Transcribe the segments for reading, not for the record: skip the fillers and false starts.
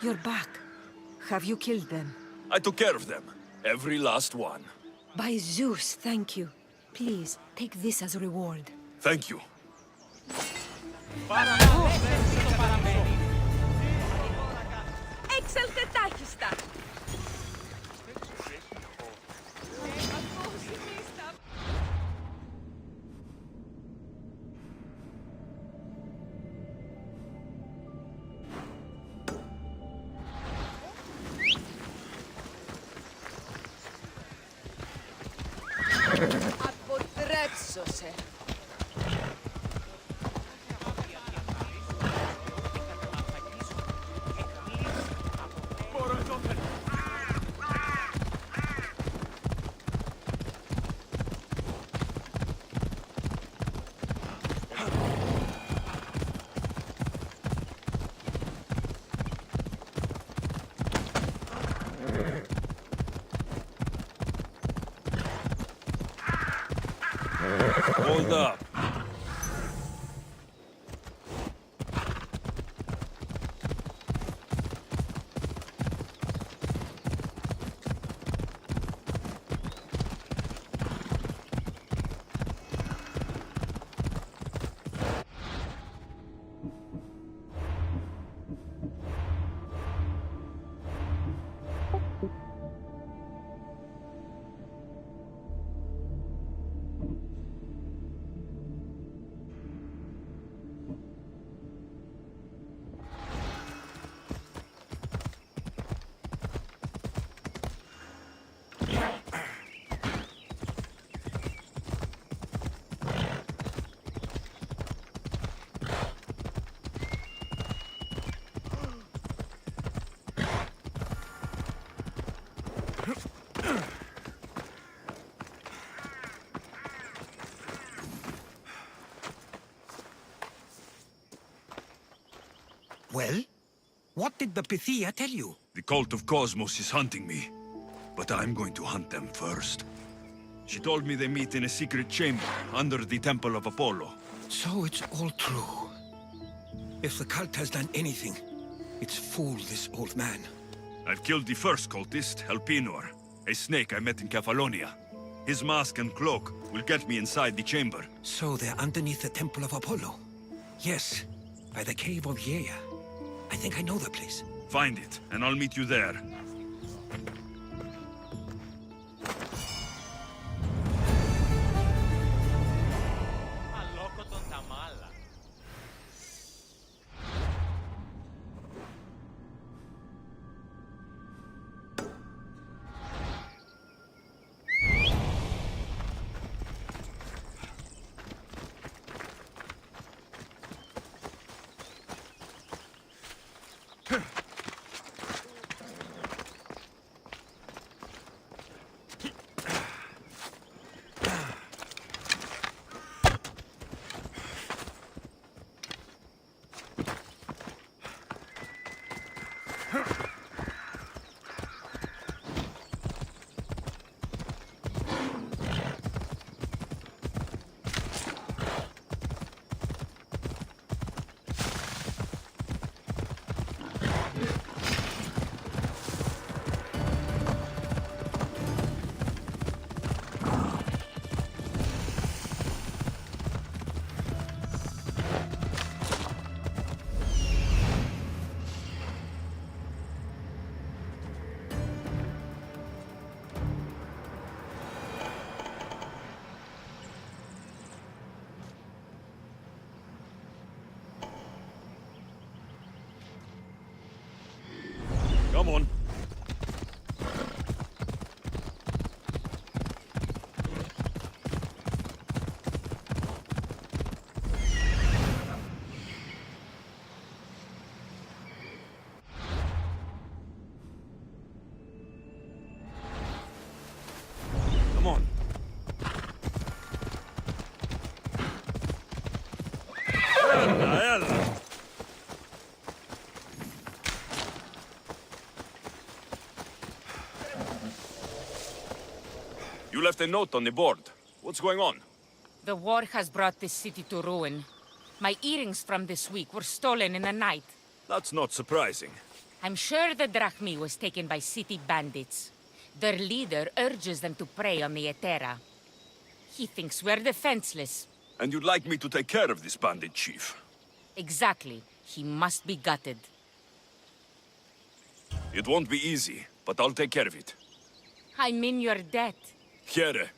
You're back. Have you killed them? I took care of them. Every last one. By Zeus, thank you. Please, take this as a reward. Thank you. Έξελθε τάχιστα! Αποτρέψω σε! Hold up. Well? What did the Pythia tell you? The cult of Cosmos is hunting me, but I'm going to hunt them first. She told me they meet in a secret chamber under the Temple of Apollo. So it's all true. If the cult has done anything, it's fooled this old man. I've killed the first cultist, Elpinor, a snake I met in Cephalonia. His mask and cloak will get me inside the chamber. So they're underneath the Temple of Apollo? Yes, by the Cave of Yea. I think I know the place. Find it, and I'll meet you there. Come on. Come on. Ella. You left a note on the board. What's going on? The war has brought this city to ruin. My earrings from this week were stolen in the night. That's not surprising. I'm sure the drachmi was taken by city bandits. Their leader urges them to prey on the Etera. He thinks we're defenseless. And you'd like me to take care of this bandit chief? Exactly. He must be gutted. It won't be easy, but I'll take care of it. I'm in your debt. Here.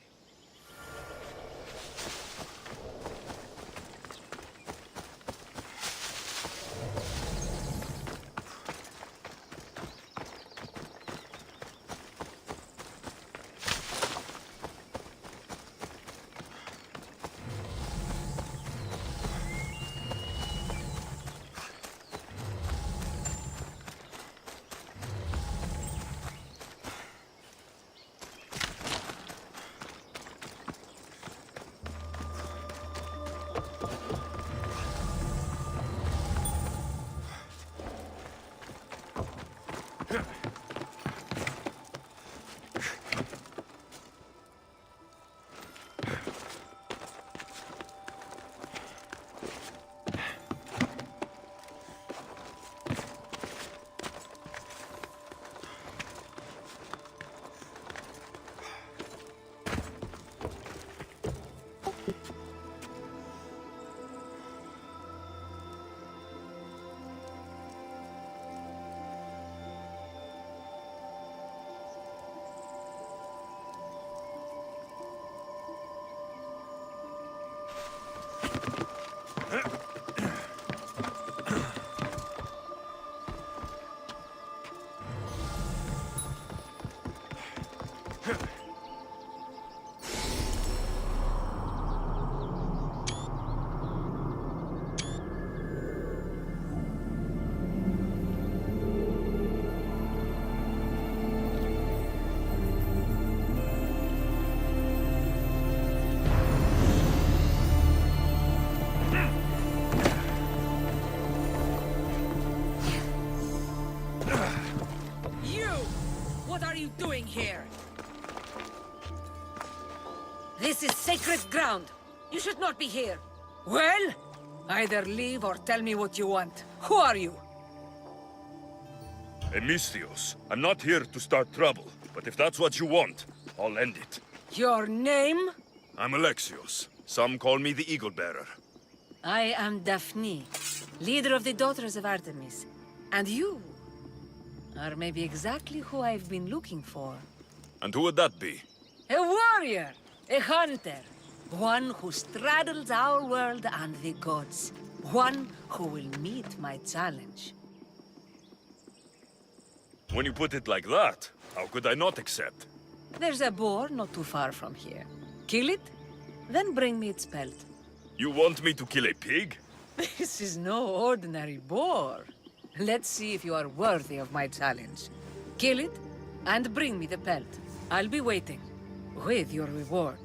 Here. This is sacred ground. You should not be here. Well, either leave or tell me what you want. Who are you? Emistios, I'm not here to start trouble, but if that's what you want, I'll end it. Your name? I'm Alexios. Some call me the Eagle Bearer. I am Daphne, leader of the Daughters of Artemis. And you are maybe exactly who I've been looking for. And who would that be? A warrior, a hunter, one who straddles our world and the gods, one who will meet my challenge. When you put it like that, how could I not accept? There's a boar not too far from here. Kill it, then bring me its pelt. You want me to kill a pig? This is no ordinary boar. Let's see if you are worthy of my challenge. Kill it, and bring me the pelt. I'll be waiting, with your reward.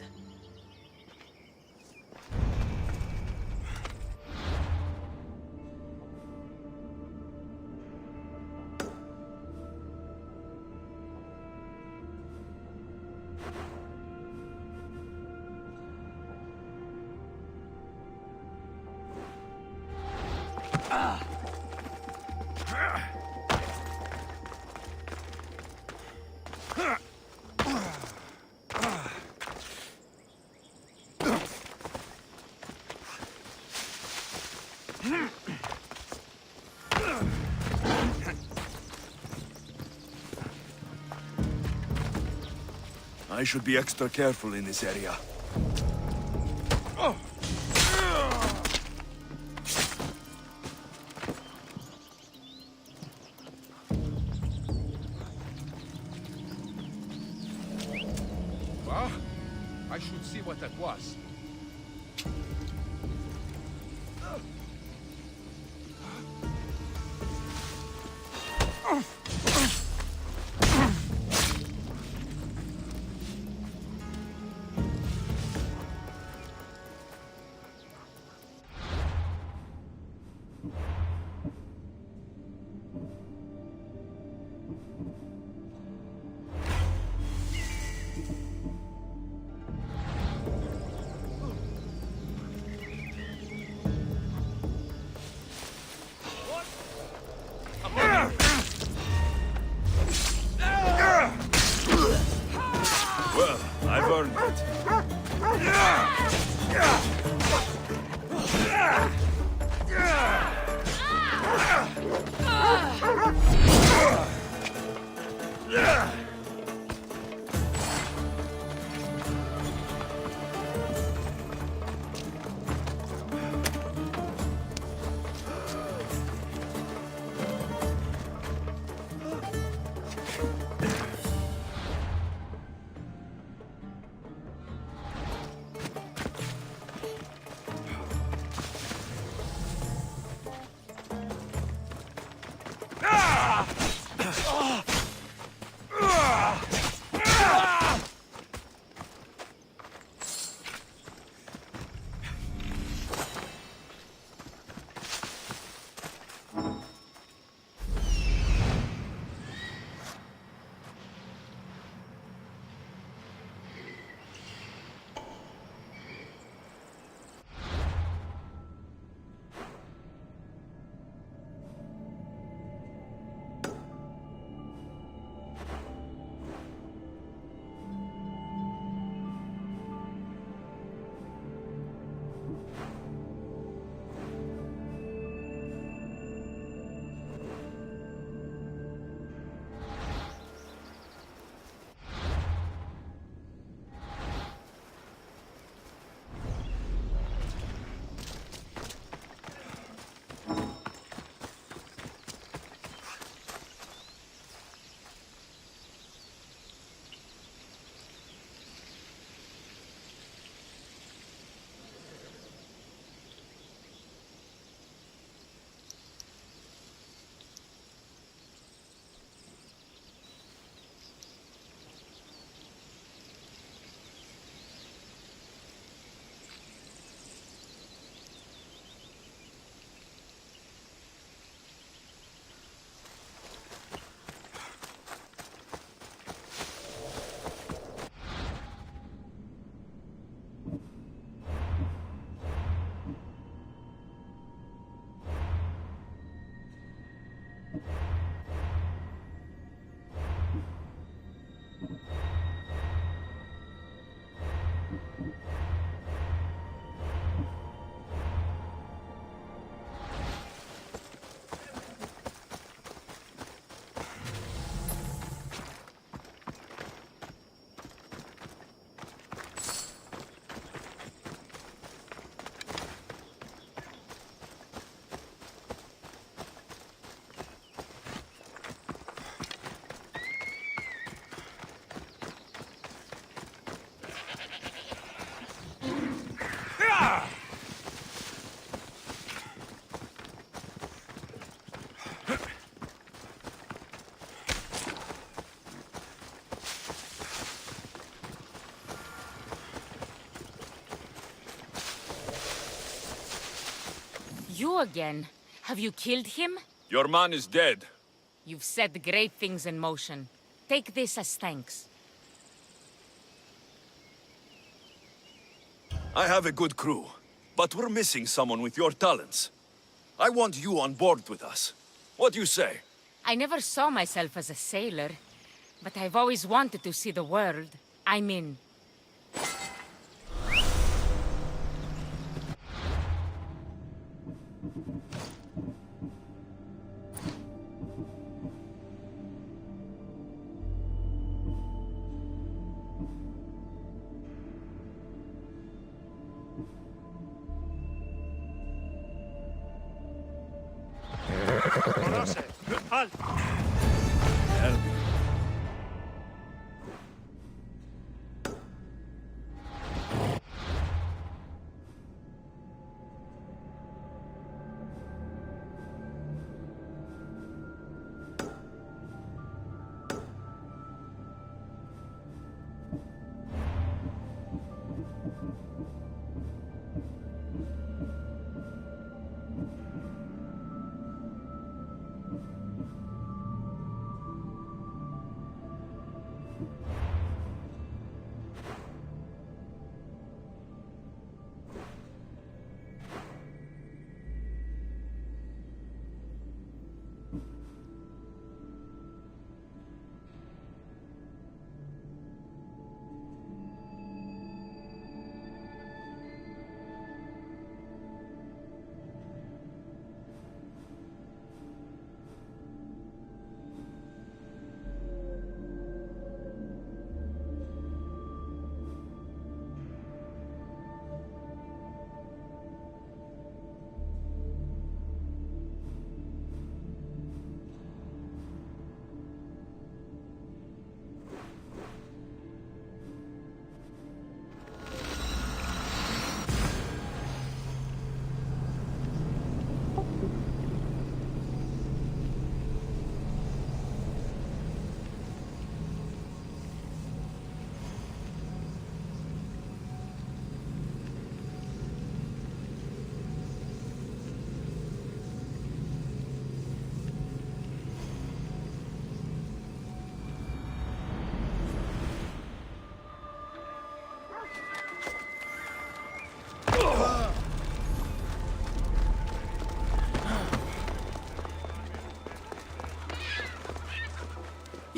I should be extra careful in this area. Well, I should see what that was. You again? Have you killed him? Your man is dead. You've set great things in motion. Take this as thanks. I have a good crew, but we're missing someone with your talents. I want you on board with us. What do you say? I never saw myself as a sailor, but I've always wanted to see the world. I'm in.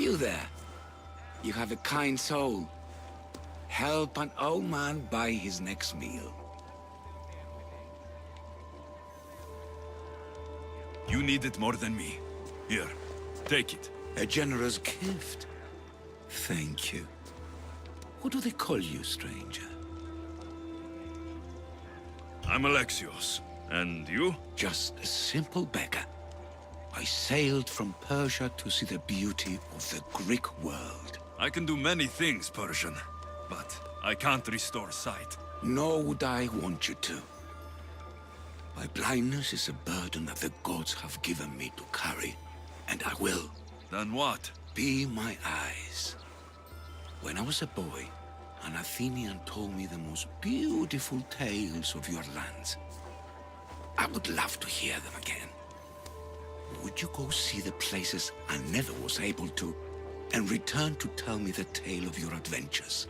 You there. You have a kind soul. Help an old man buy his next meal. You need it more than me. Here, take it. A generous gift. Thank you. What do they call you, stranger? I'm Alexios. And you? Just a simple beggar. I sailed from Persia to see the beauty of the Greek world. I can do many things, Persian, but I can't restore sight. Nor would I want you to. My blindness is a burden that the gods have given me to carry, and I will. Then what? Be my eyes. When I was a boy, an Athenian told me the most beautiful tales of your lands. I would love to hear them again. Would you go see the places I never was able to, and return to tell me the tale of your adventures?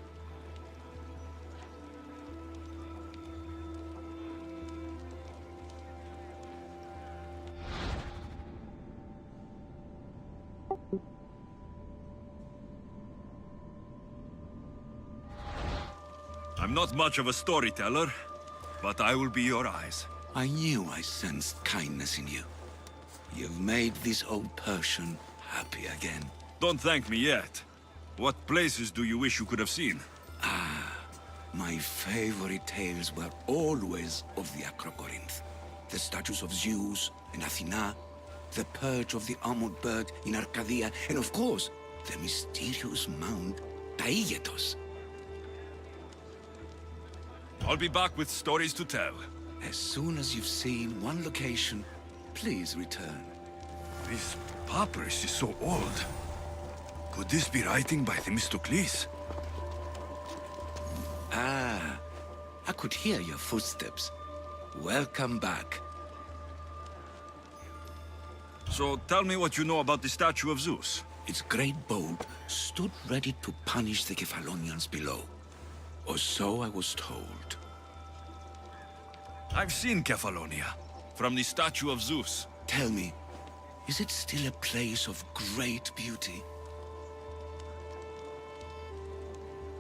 I'm not much of a storyteller, but I will be your eyes. I knew I sensed kindness in you. You've made this old Persian happy again. Don't thank me yet. What places do you wish you could have seen? My favorite tales were always of the Acrocorinth. The statues of Zeus and Athena, the perch of the armored bird in Arcadia, and of course, the mysterious mound Taigetos. I'll be back with stories to tell. As soon as you've seen one location, please return. This papyrus is so old. Could this be writing by Themistocles? I could hear your footsteps. Welcome back. So tell me what you know about the statue of Zeus. Its great boat stood ready to punish the Kephalonians below. Or so I was told. I've seen Kephallonia, from the statue of Zeus. Tell me, is it still a place of great beauty?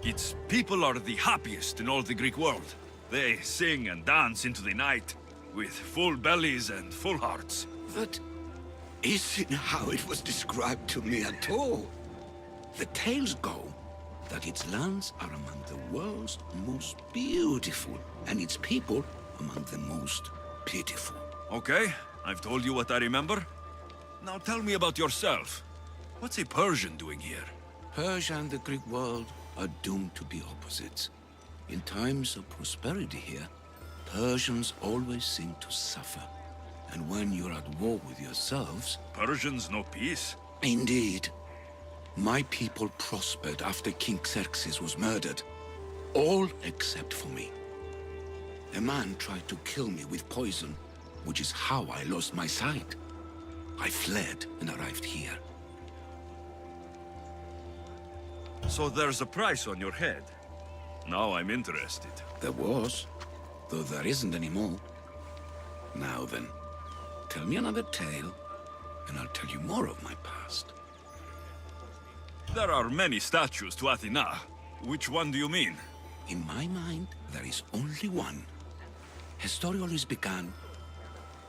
Its people are the happiest in all the Greek world. They sing and dance into the night, with full bellies and full hearts. That isn't how it was described to me at all. The tales go that its lands are among the world's most beautiful, and its people among the most pitiful. Okay, I've told you what I remember. Now tell me about yourself. What's a Persian doing here? Persia and the Greek world are doomed to be opposites. In times of prosperity here, Persians always seem to suffer. And when you're at war with yourselves... Persians know peace? Indeed. My people prospered after King Xerxes was murdered. All except for me. A man tried to kill me with poison, which is how I lost my sight. I fled and arrived here. So there's a price on your head. Now I'm interested. There was, though there isn't anymore. Now then, tell me another tale, and I'll tell you more of my past. There are many statues to Athena. Which one do you mean? In my mind, there is only one. Her story always began.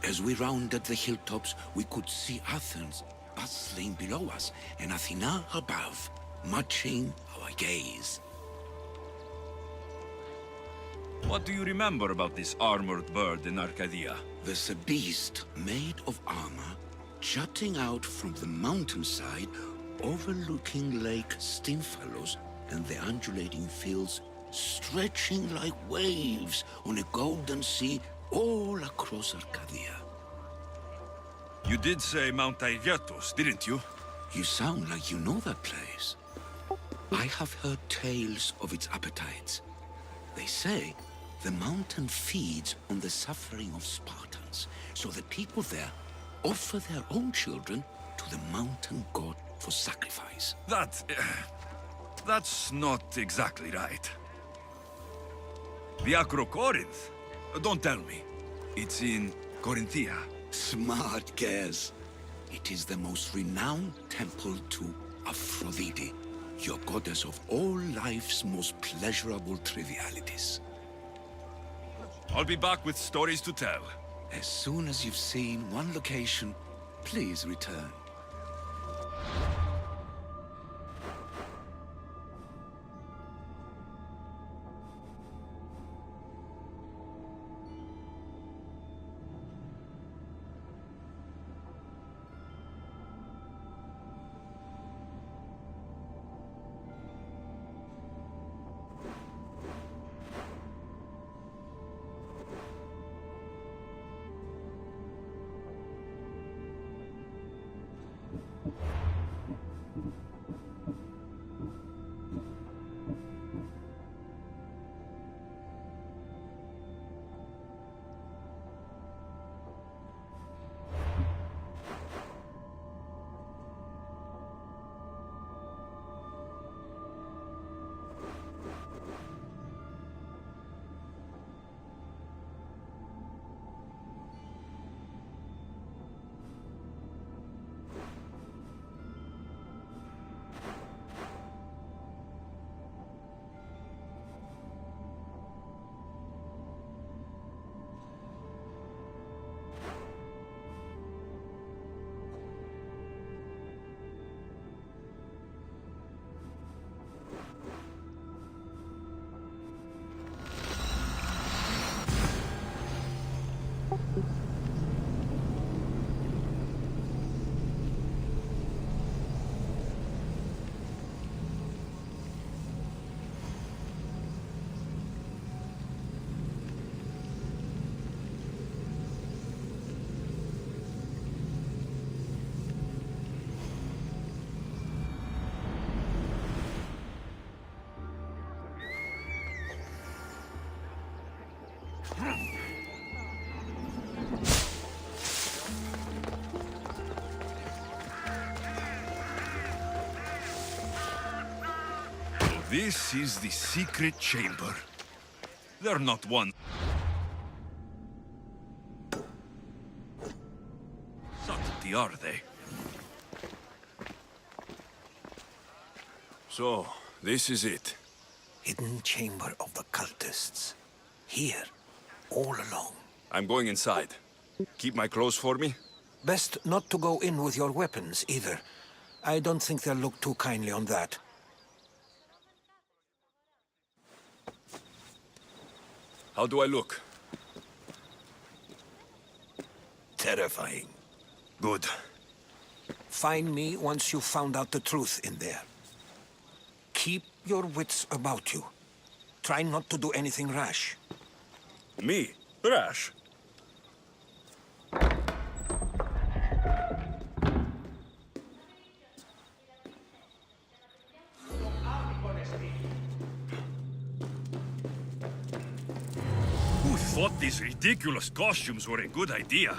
As we rounded the hilltops, we could see Athens bustling below us, and Athena above, matching our gaze. What do you remember about this armored bird in Arcadia? There's a beast made of armor, jutting out from the mountainside, overlooking Lake Stymphalos and the undulating fields, stretching like waves on a golden sea all across Arcadia. You did say Mount Taygetos, didn't you? You sound like you know that place. I have heard tales of its appetites. They say the mountain feeds on the suffering of Spartans, so the people there offer their own children to the mountain god for sacrifice. That's not exactly right. The Acrocorinth? Don't tell me. It's in Corinthia. Smart guess. It is the most renowned temple to Aphrodite, your goddess of all life's most pleasurable trivialities. I'll be back with stories to tell. As soon as you've seen one location, please return. This is the secret chamber. They're not one. Subtlety, are they? So, this is it. Hidden chamber of the cultists. Here, all alone. I'm going inside. Keep my clothes for me? Best not to go in with your weapons, either. I don't think they'll look too kindly on that. How do I look? Terrifying. Good. Find me once you've found out the truth in there. Keep your wits about you. Try not to do anything rash. Me? Rash? Who thought these ridiculous costumes were a good idea?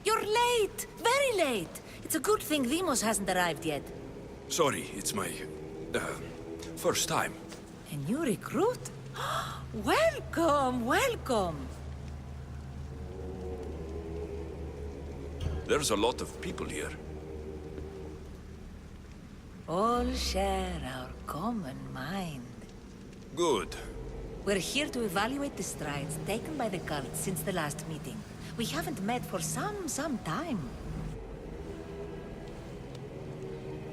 You're late! Very late! It's a good thing Demos hasn't arrived yet. Sorry, it's my... first time. A new recruit? Welcome, welcome! There's a lot of people here. All share our common mind. Good. We're here to evaluate the strides taken by the cult since the last meeting. We haven't met for some time.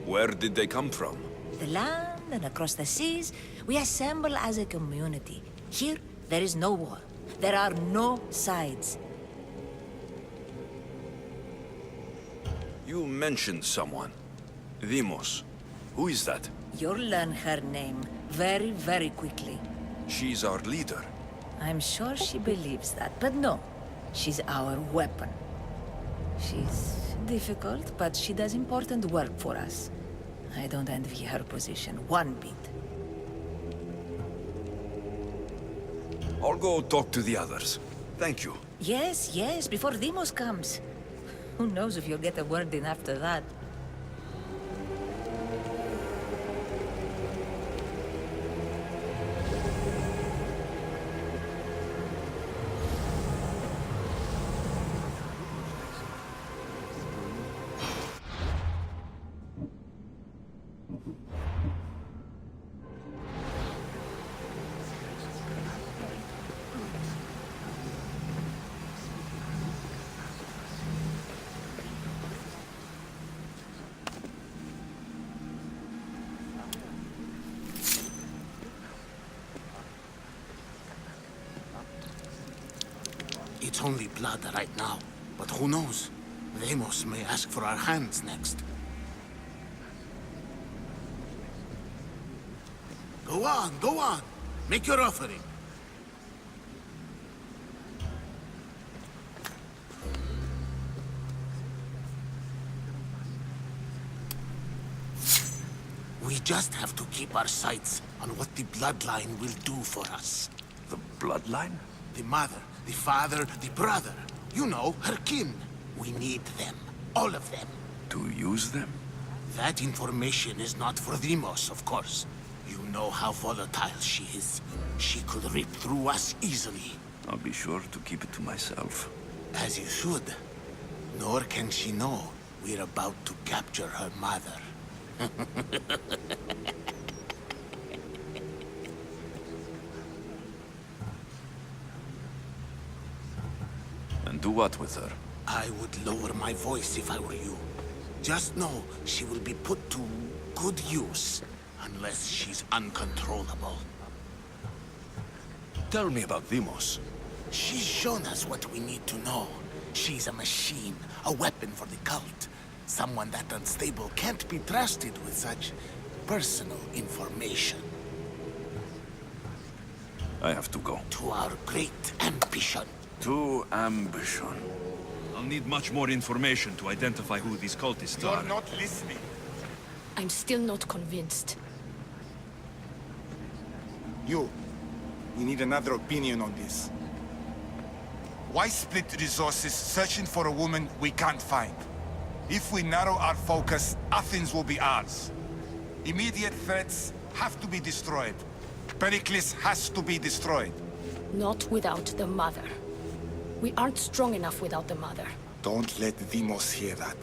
Where did they come from? The land and across the seas, we assemble as a community. Here, there is no war. There are no sides. You mentioned someone. Demos. Who is that? You'll learn her name very, very quickly. She's our leader. I'm sure she believes that, but no. She's our weapon. She's difficult, but she does important work for us. I don't envy her position one bit. I'll go talk to the others. Thank you. Yes, yes, before Demos comes. Who knows if you'll get a word in after that. It's only blood right now, but who knows? Demos may ask for our hands next. Go on, go on. Make your offering. We just have to keep our sights on what the bloodline will do for us. The bloodline? The mother, the father, the brother. You know, her kin. We need them. All of them. To use them? That information is not for Demos, of course. You know how volatile she is. She could rip through us easily. I'll be sure to keep it to myself. As you should. Nor can she know we're about to capture her mother. And do what with her? I would lower my voice if I were you. Just know she will be put to good use, unless she's uncontrollable. Tell me about Demos. She's shown us what we need to know. She's a machine, a weapon for the cult. Someone that unstable can't be trusted with such personal information. I have to go. To our great ambition. To ambition. I'll need much more information to identify who these cultists are. You're not listening. I'm still not convinced. You. We need another opinion on this. Why split resources searching for a woman we can't find? If we narrow our focus, Athens will be ours. Immediate threats have to be destroyed. Pericles has to be destroyed. Not without the mother. We aren't strong enough without the mother. Don't let Demos hear that.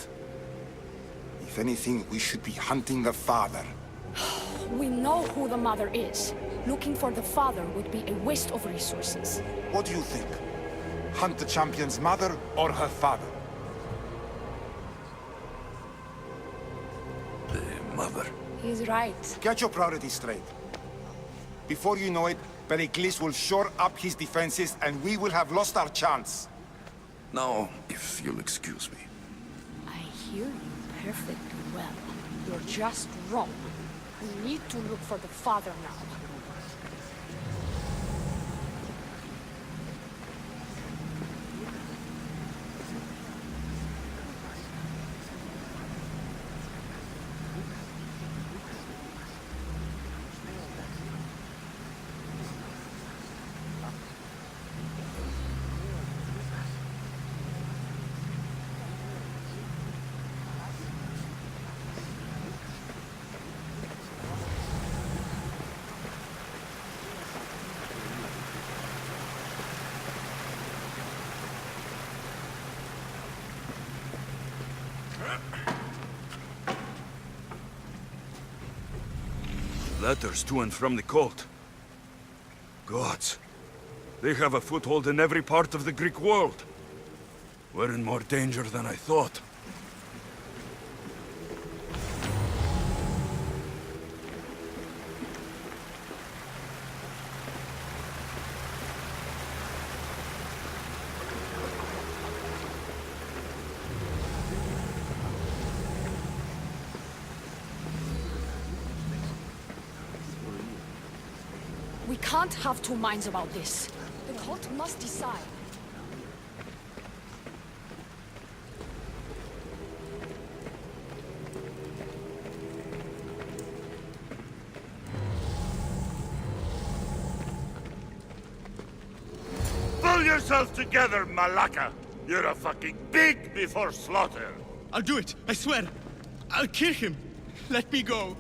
If anything, we should be hunting the father. We know who the mother is. Looking for the father would be a waste of resources. What do you think? Hunt the champion's mother or her father? The mother. He's right. Get your priorities straight. Before you know it, Pericles will shore up his defenses and we will have lost our chance. Now, if you'll excuse me. I hear you perfectly well. You're just wrong. We need to look for the father now. Letters to and from the cult. Gods. They have a foothold in every part of the Greek world. We're in more danger than I thought. We can't have two minds about this. The cult must decide. yourself together, Malaka! You're a fucking pig before slaughter! I'll do it, I swear! I'll kill him! Let me go!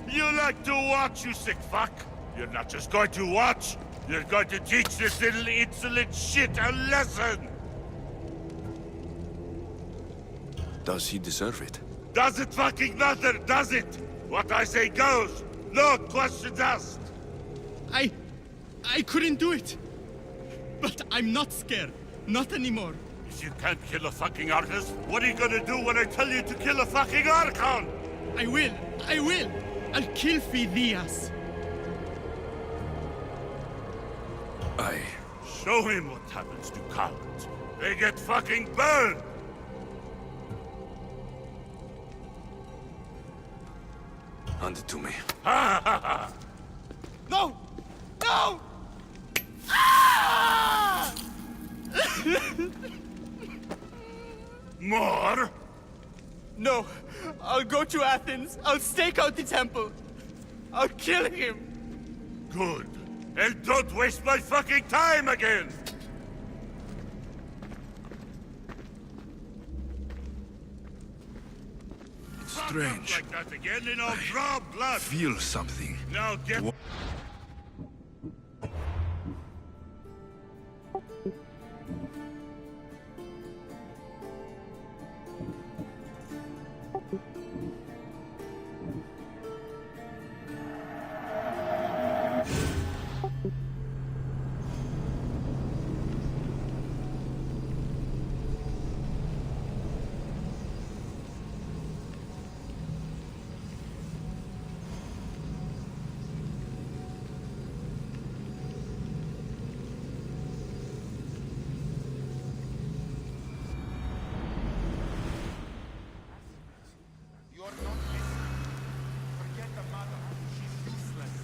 You like to watch, you sick fuck! You're not just going to watch! You're going to teach this little insolent shit a lesson! Does he deserve it? Does it fucking matter, does it? What I say goes! No questions asked! I couldn't do it! But I'm not scared. Not anymore. If you can't kill a fucking artist, what are you gonna do when I tell you to kill a fucking Archon? I will! I will! I'll kill Phidias! Show him what happens to cowards. They get fucking burned! Hand it to me. Ha ha ha! No! No! Ah! More? No! I'll go to Athens. I'll stake out the temple. I'll kill him. Good. And don't waste my fucking time again! Strange. Like that again and I'll draw blood! Feel something. Now get... You're not listening. Forget the mother. She's useless.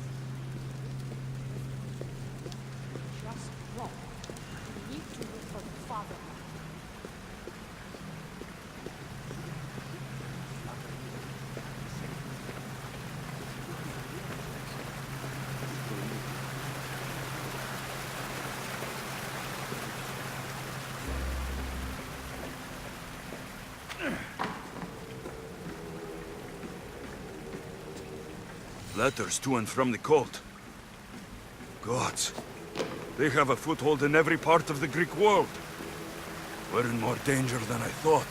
Just wrong. We need to look for the father. Letters to and from the cult. Gods. They have a foothold in every part of the Greek world. We're in more danger than I thought.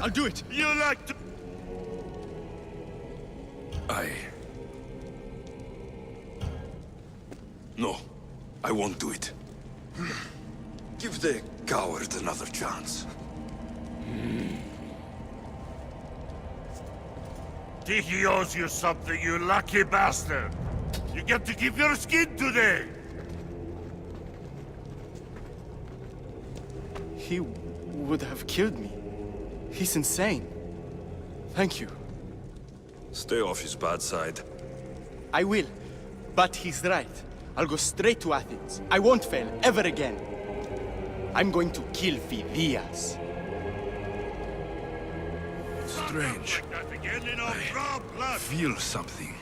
I'll do it! You like to... No, I won't do it. Give the coward another chance. Tiki owes you something, you lucky bastard! You get to keep your skin today! He would have killed me. He's insane. Thank you. Stay off his bad side. I will. But he's right. I'll go straight to Athens. I won't fail ever again. I'm going to kill Phidias. Strange. I feel something.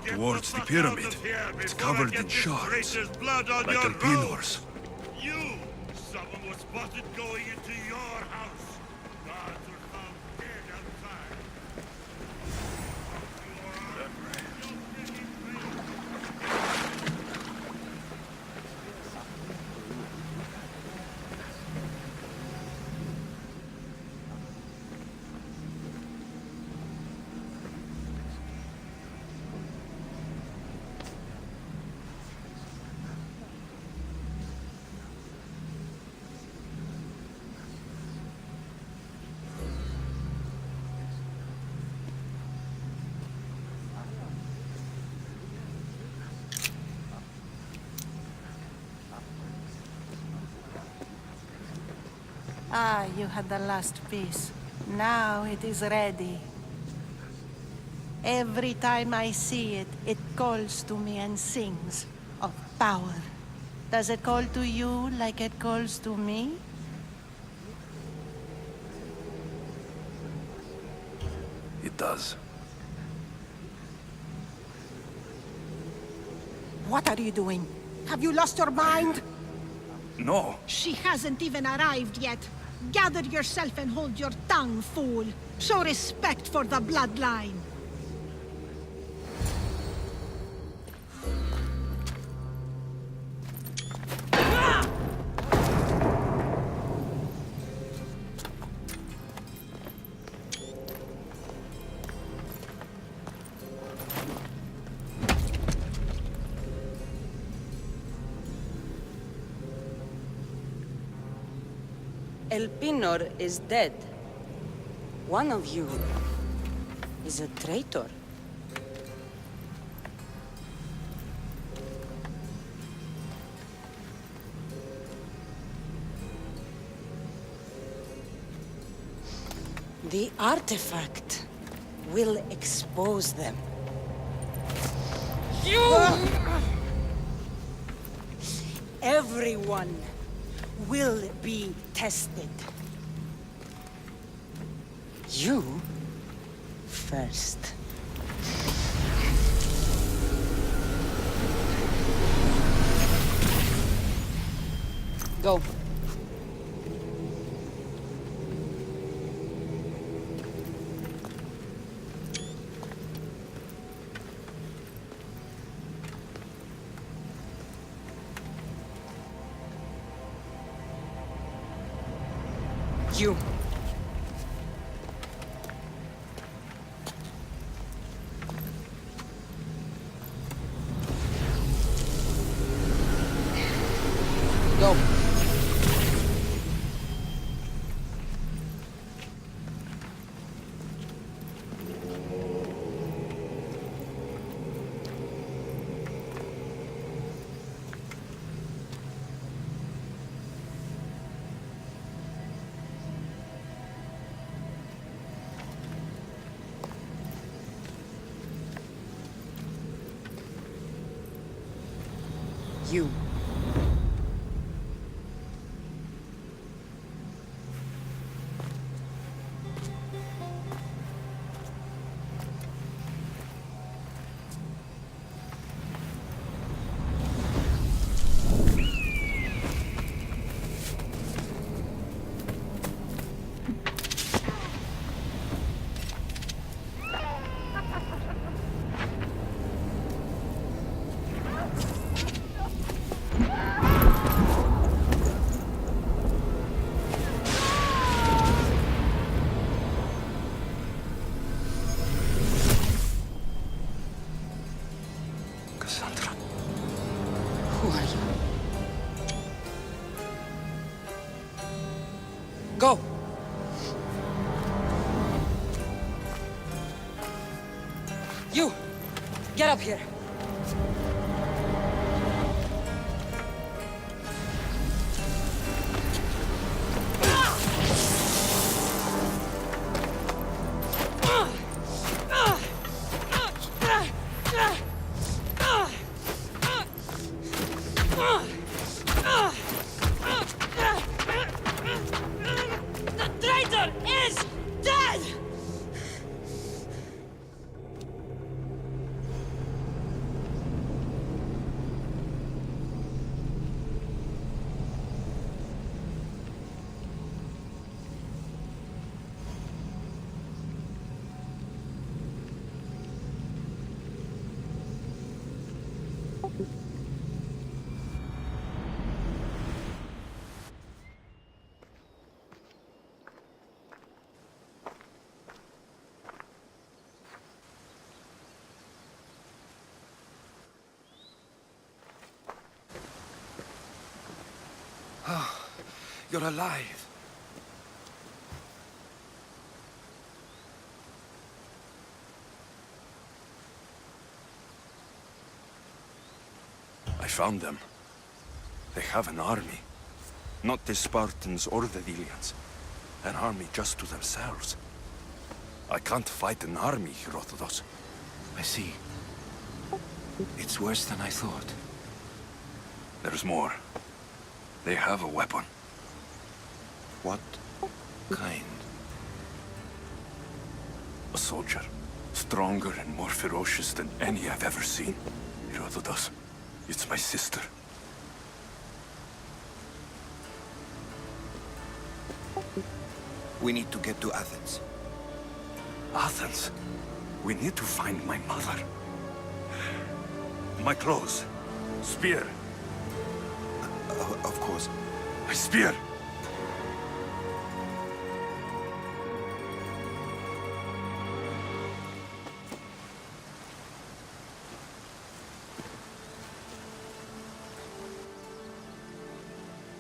Towards the pyramid. It's covered in shards. Like Alpinor's. You! Someone was spotted going into your house. Guards were found dead outside. Ah, you had the last piece. Now it is ready. Every time I see it, it calls to me and sings of power. Does it call to you like it calls to me? It does. What are you doing? Have you lost your mind? No. She hasn't even arrived yet. Gather yourself and hold your tongue, fool. Show respect for the bloodline. El Pinor is dead. One of you is a traitor. The artifact will expose them. Everyone will be tested. You first. Go. You. Go. You. Go! You! Get up here! You're alive. I found them. They have an army. Not the Spartans or the Delians. An army just to themselves. I can't fight an army, Herodotus. I see. It's worse than I thought. There's more. They have a weapon. What kind? A soldier. Stronger and more ferocious than any I've ever seen. Herodotus, it's my sister. We need to get to Athens. Athens? We need to find my mother. My clothes. Spear. Of course. My spear!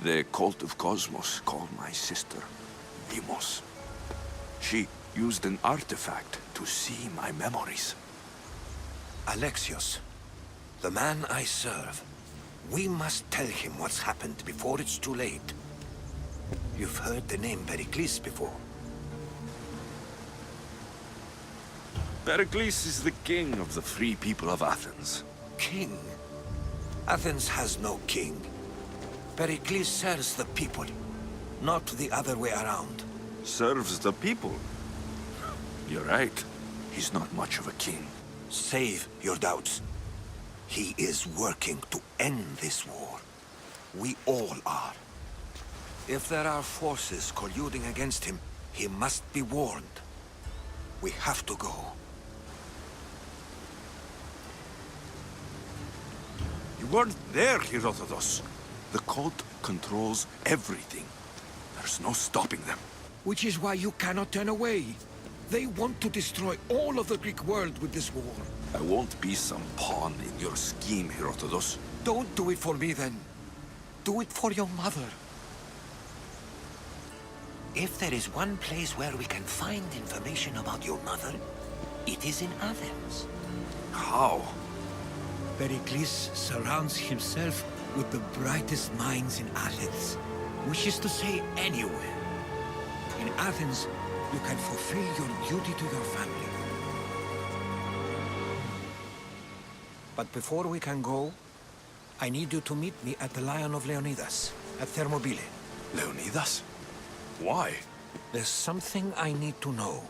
The cult of Cosmos called my sister Deimos. She used an artifact to see my memories. Alexios, the man I serve. We must tell him what's happened before it's too late. You've heard the name Pericles before. Pericles is the king of the free people of Athens. King? Athens has no king. Pericles serves the people, not the other way around. Serves the people? You're right. He's not much of a king. Save your doubts. He is working to end this war. We all are. If there are forces colluding against him, he must be warned. We have to go. You weren't there, Herodotus. The cult controls everything. There's no stopping them. Which is why you cannot turn away. They want to destroy all of the Greek world with this war. I won't be some pawn in your scheme, Herodotus. Don't do it for me, then. Do it for your mother. If there is one place where we can find information about your mother, it is in Athens. How? Pericles surrounds himself with the brightest minds in Athens. Which is to say, anywhere. In Athens, you can fulfill your duty to your family. But before we can go, I need you to meet me at the Lion of Leonidas, at Thermopylae. Leonidas? Why? There's something I need to know.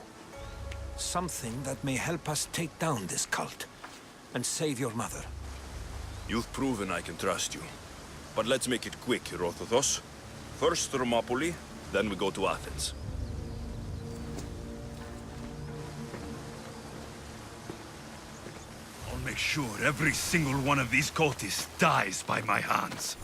Something that may help us take down this cult and save your mother. You've proven I can trust you. But let's make it quick, Herodotus. First Thermopylae, then we go to Athens. I'll make sure every single one of these cultists dies by my hands.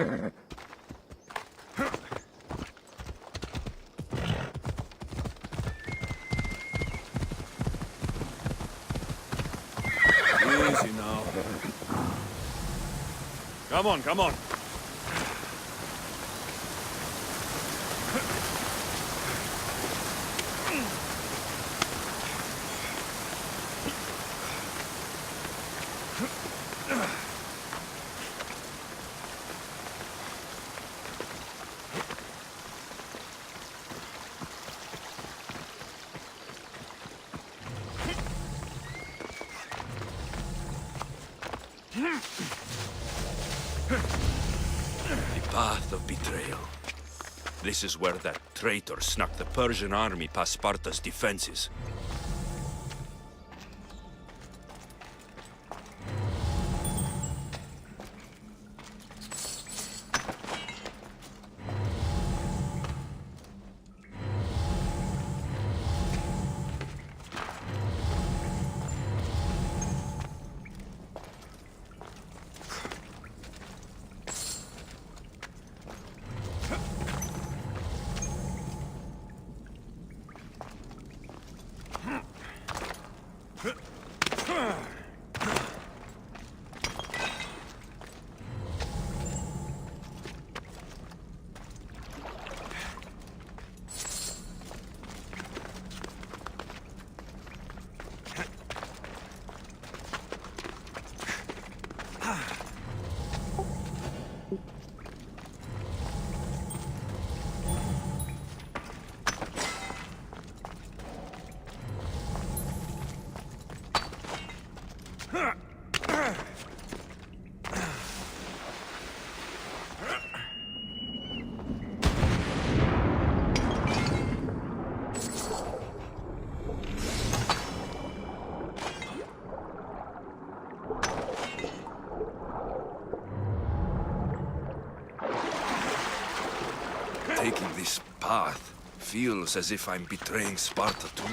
Easy now. Come on, come on. The path of betrayal. This is where that traitor snuck the Persian army past Sparta's defenses. Taking this path feels as if I'm betraying Sparta too.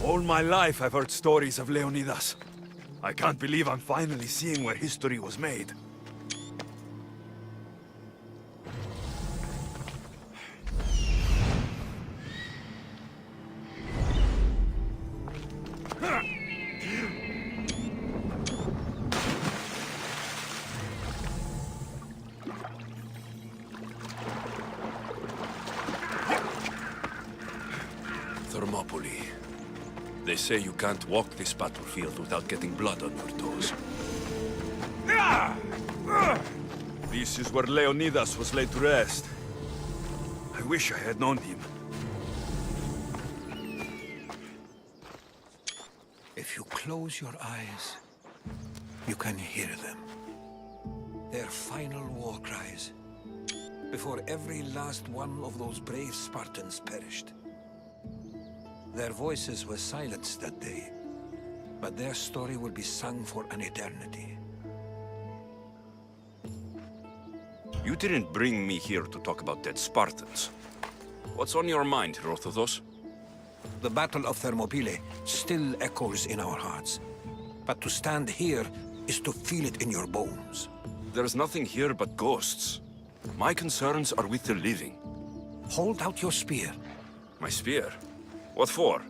All my life I've heard stories of Leonidas. I can't believe I'm finally seeing where history was made. Thermopylae. They say you can't walk this battlefield without getting blood on your toes. This is where Leonidas was laid to rest. I wish I had known him. If you close your eyes, you can hear them. Their final war cries, before every last one of those brave Spartans perished. Their voices were silenced that day, but their story will be sung for an eternity. You didn't bring me here to talk about dead Spartans. What's on your mind, Herodotus? The Battle of Thermopylae still echoes in our hearts, but to stand here is to feel it in your bones. There's nothing here but ghosts. My concerns are with the living. Hold out your spear. My spear? What for?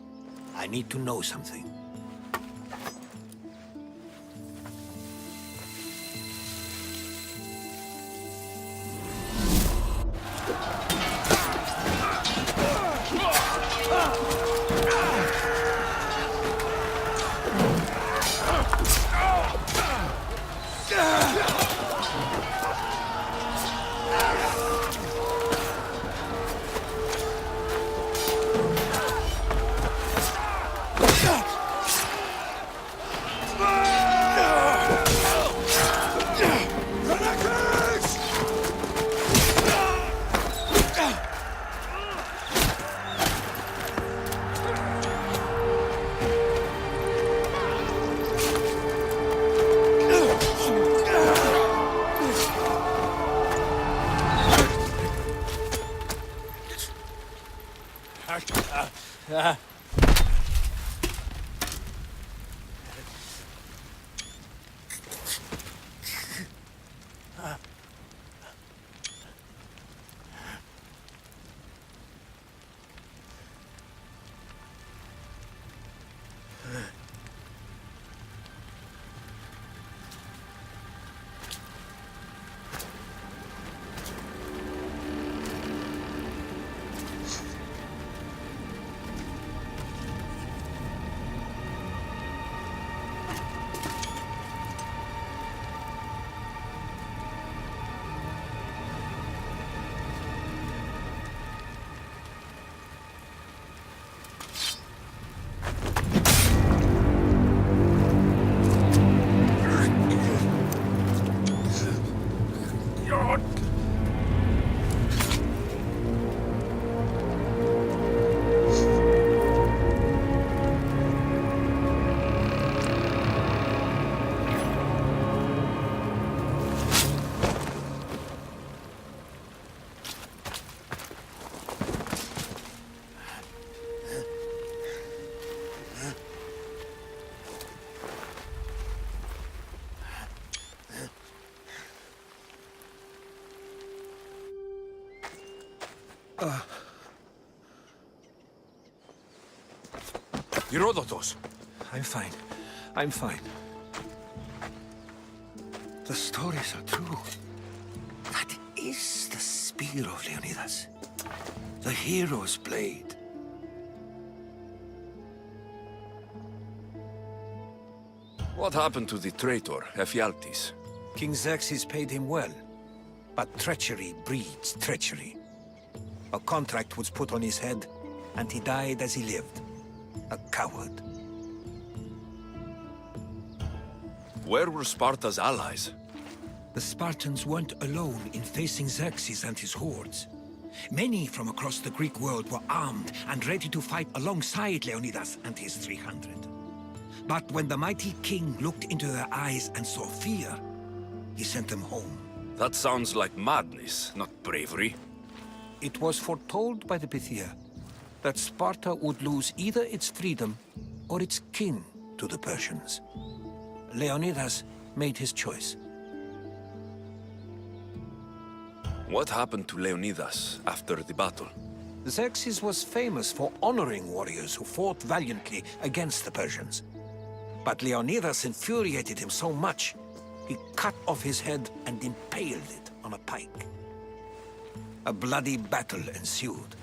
I need to know something. Herodotus! I'm fine. I'm fine. The stories are true. That is the spear of Leonidas. The hero's blade. What happened to the traitor, Ephialtes? King Xerxes paid him well, but treachery breeds treachery. A contract was put on his head, and he died as he lived. A coward. Where were Sparta's allies? The Spartans weren't alone in facing Xerxes and his hordes. Many from across the Greek world were armed and ready to fight alongside Leonidas and his 300. But when the mighty king looked into their eyes and saw fear, he sent them home. That sounds like madness, not bravery. It was foretold by the Pythia that Sparta would lose either its freedom or its king to the Persians. Leonidas made his choice. What happened to Leonidas after the battle? Xerxes was famous for honoring warriors who fought valiantly against the Persians. But Leonidas infuriated him so much, he cut off his head and impaled it on a pike. A bloody battle ensued,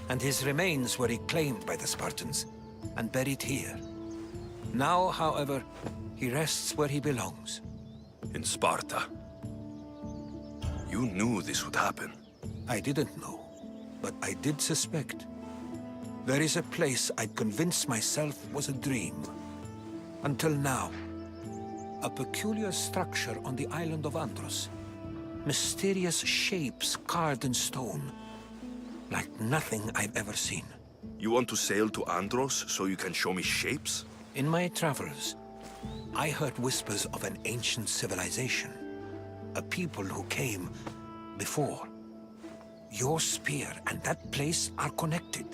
and his remains were reclaimed by the Spartans and buried here. Now, however, he rests where he belongs. In Sparta. You knew this would happen. I didn't know, but I did suspect. There is a place I'd convinced myself was a dream. Until now. A peculiar structure on the island of Andros. Mysterious shapes carved in stone. Like nothing I've ever seen. You want to sail to Andros so you can show me shapes? In my travels, I heard whispers of an ancient civilization. A people who came before. Your spear and that place are connected.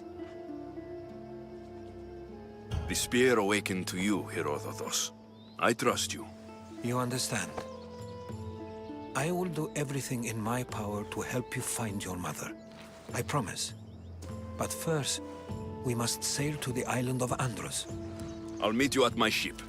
The spear awakened to you, Herodotus. I trust you. You understand. I will do everything in my power to help you find your mother. I promise. But first, we must sail to the island of Andros. I'll meet you at my ship.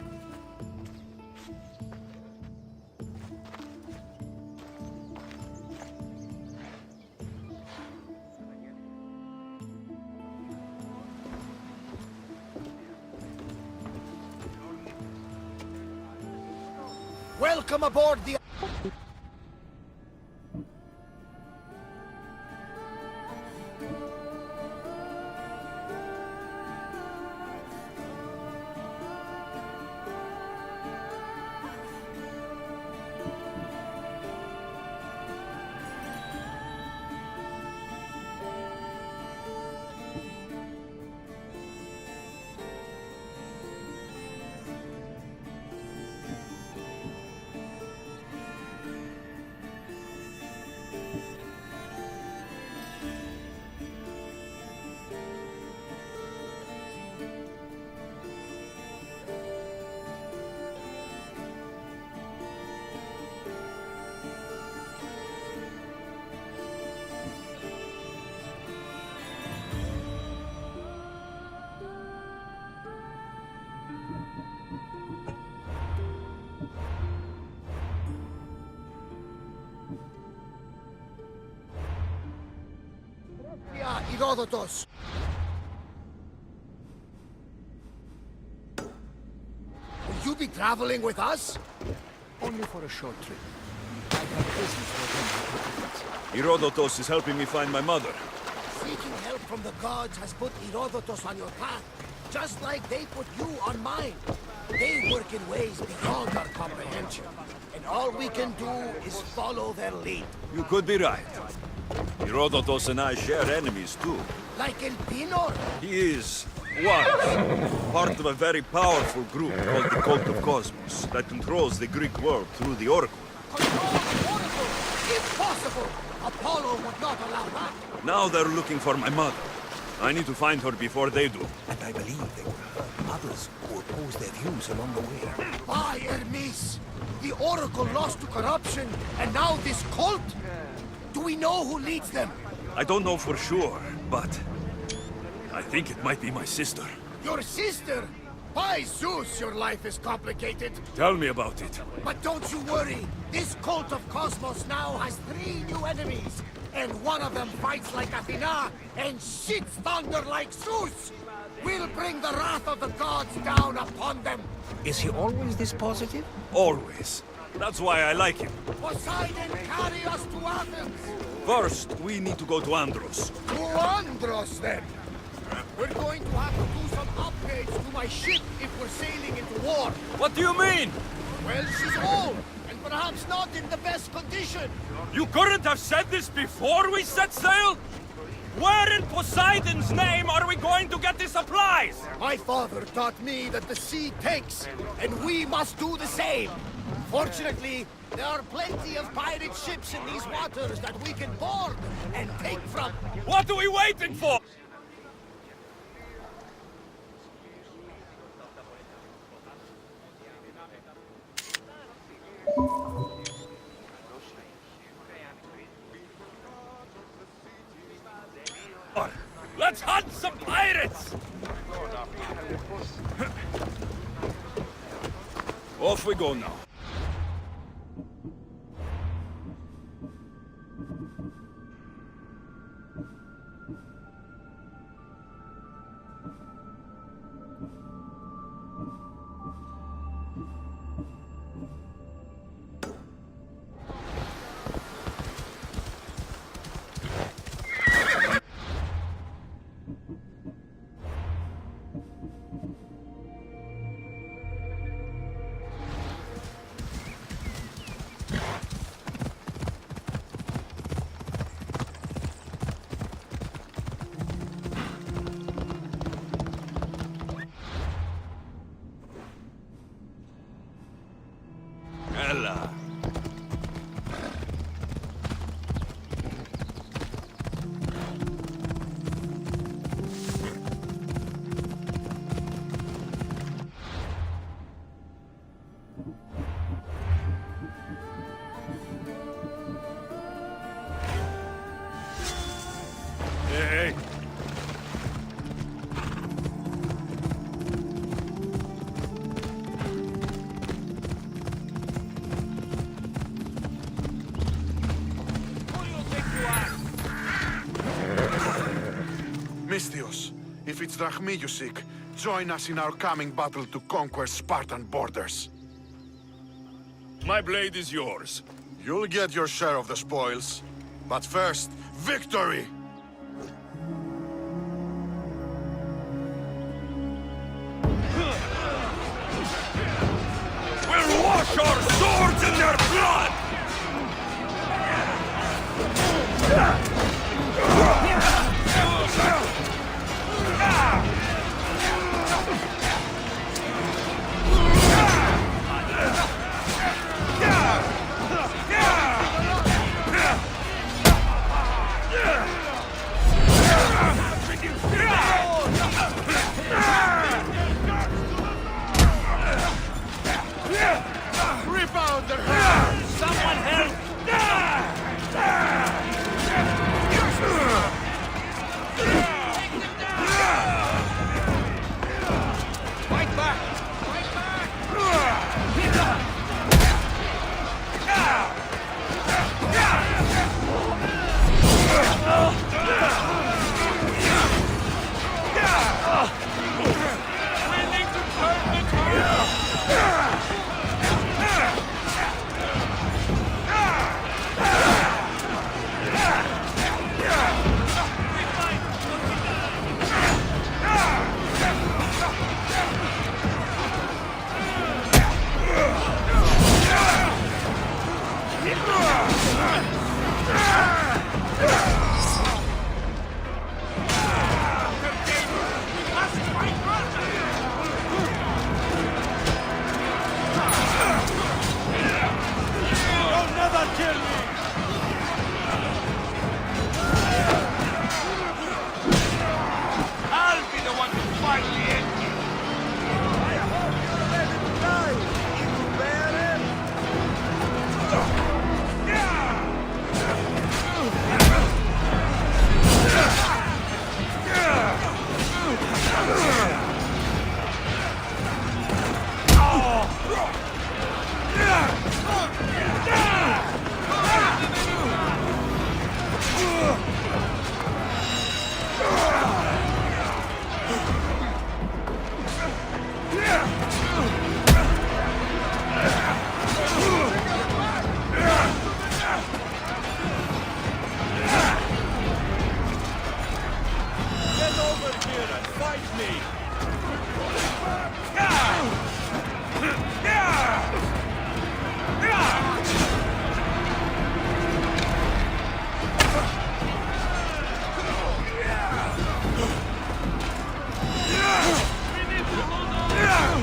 Welcome aboard the... Herodotus. Will you be traveling with us? Only for a short trip. I have business for him. Herodotus is helping me find my mother. Seeking help from the gods has put Herodotus on your path, just like they put you on mine. They work in ways beyond our comprehension, and all we can do is follow their lead. You could be right. Herodotus and I share enemies too. Like El Pinor? He is, was, part of a very powerful group called the Cult of Cosmos that controls the Greek world through the Oracle. Control the Oracle! Impossible! Apollo would not allow that. Now they're looking for my mother. I need to find her before they do. And I believe there were others who opposed their views along the way. By Hermes! The Oracle lost to corruption, and now this cult? Do we know who leads them? I don't know for sure, but I think it might be my sister. Your sister? By Zeus, your life is complicated. Tell me about it. But don't you worry. This cult of Cosmos now has 3 new enemies. And one of them fights like Athena and shits thunder like Zeus. We'll bring the wrath of the gods down upon them. Is he always this positive? Always. That's why I like him. Poseidon, carry us to Athens. First, we need to go to Andros. To Andros, then. We're going to have to do some upgrades to my ship if we're sailing into war. What do you mean? Well, she's old, and perhaps not in the best condition. You couldn't have said this before we set sail? Where in Poseidon's name are we going to get the supplies? My father taught me that the sea takes, and we must do the same. Fortunately, there are plenty of pirate ships in these waters that we can board and take from. What are we waiting for? Let's hunt some pirates! Off we go now. Ella. Hey. Misthios, if it's Drachmi you seek, join us in our coming battle to conquer Spartan borders. My blade is yours. You'll get your share of the spoils. But first, victory! We'll wash our swords in their blood! me!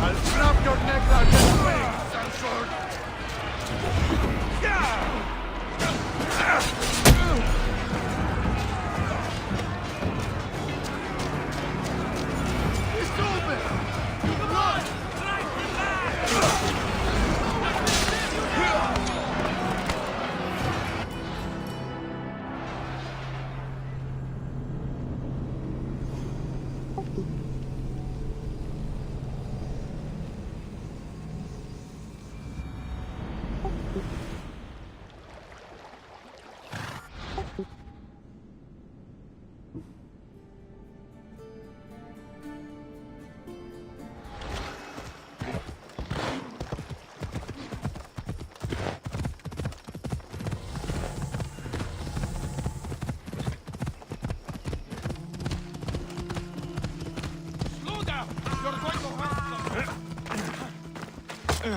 I'll snap your neck like a wing, Sansord! It's open! Come on! Drive him back!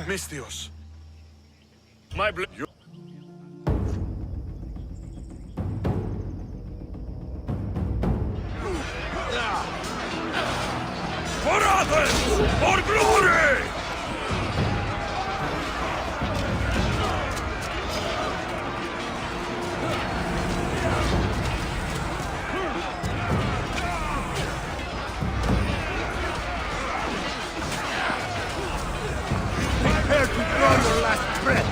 Mistios. My blood. For Athens! For glory! Prepare to draw your last breath!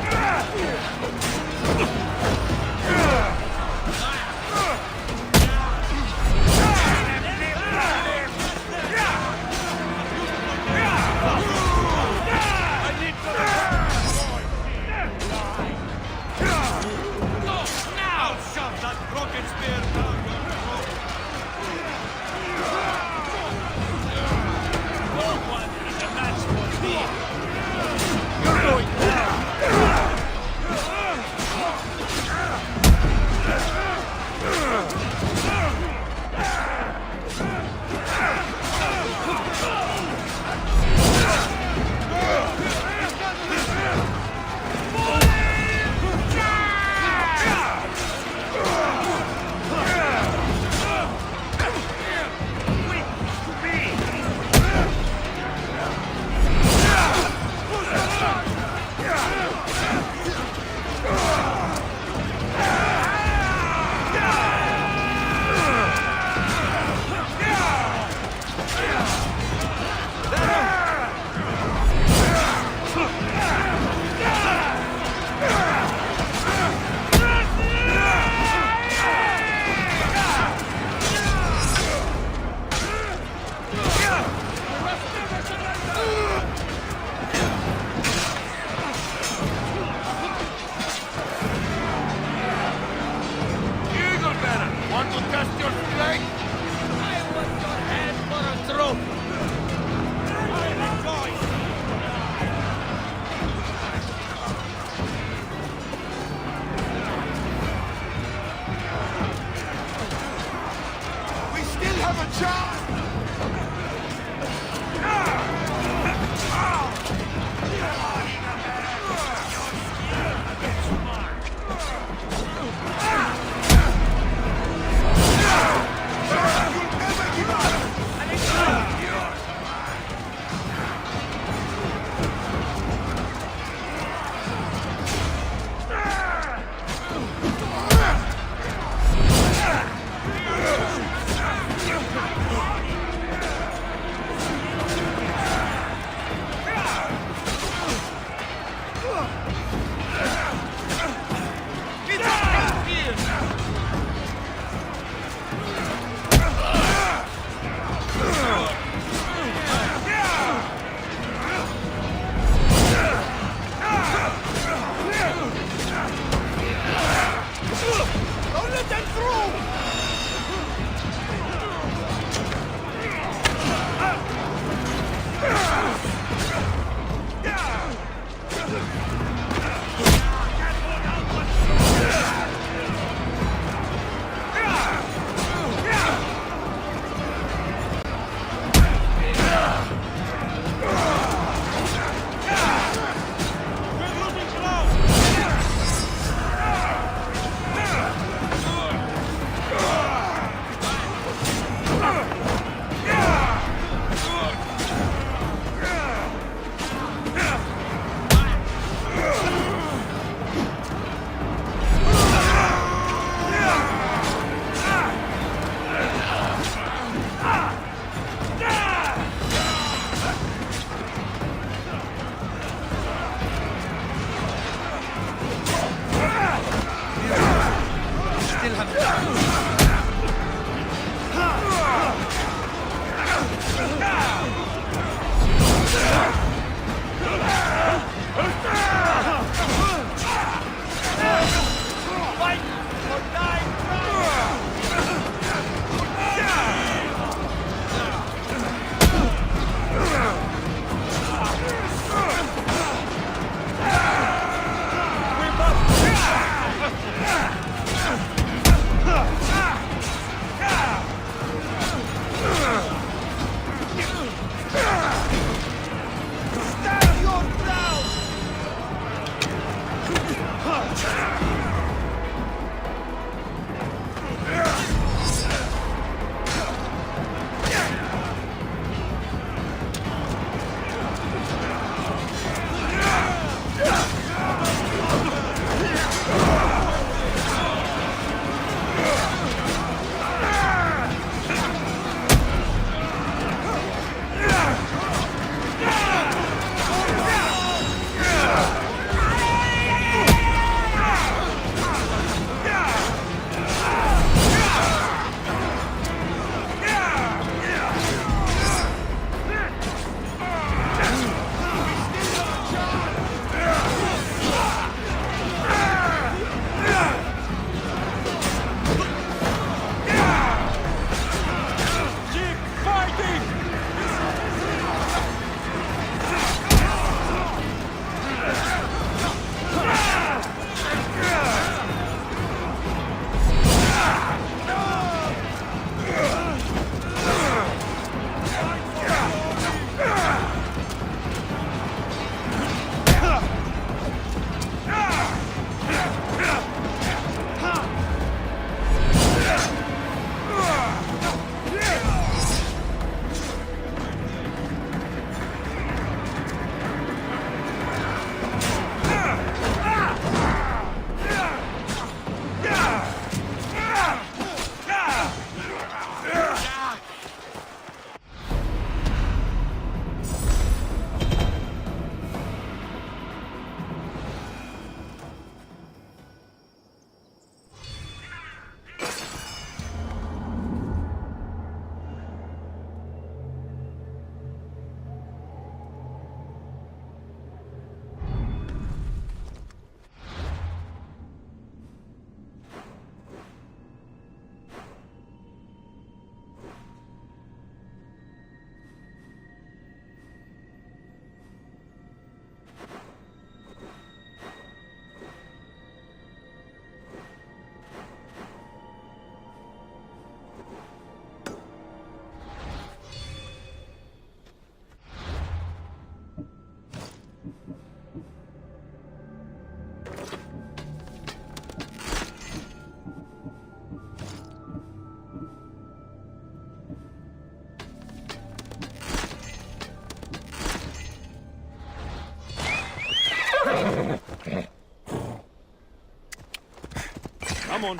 Come on.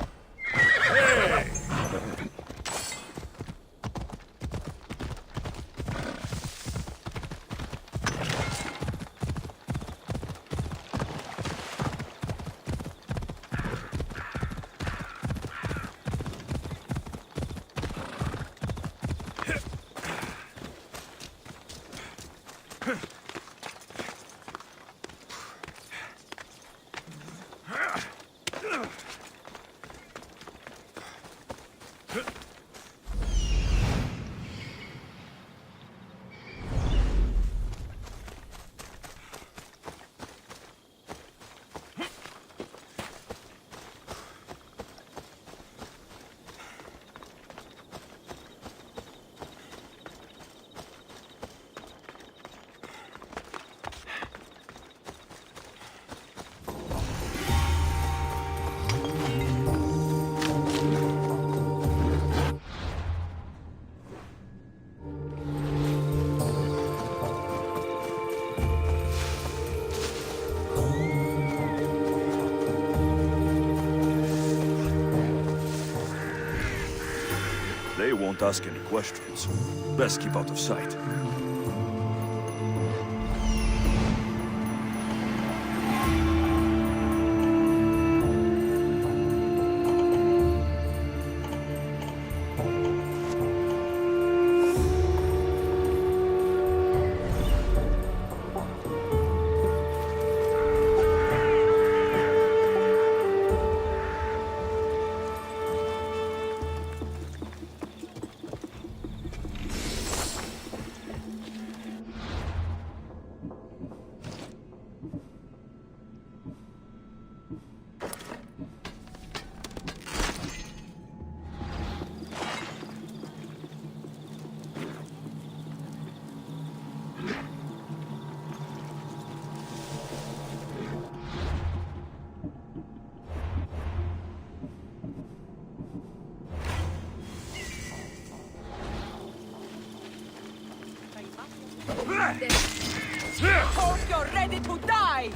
Hey! They won't ask any questions. Best keep out of sight. Hope you're ready to die!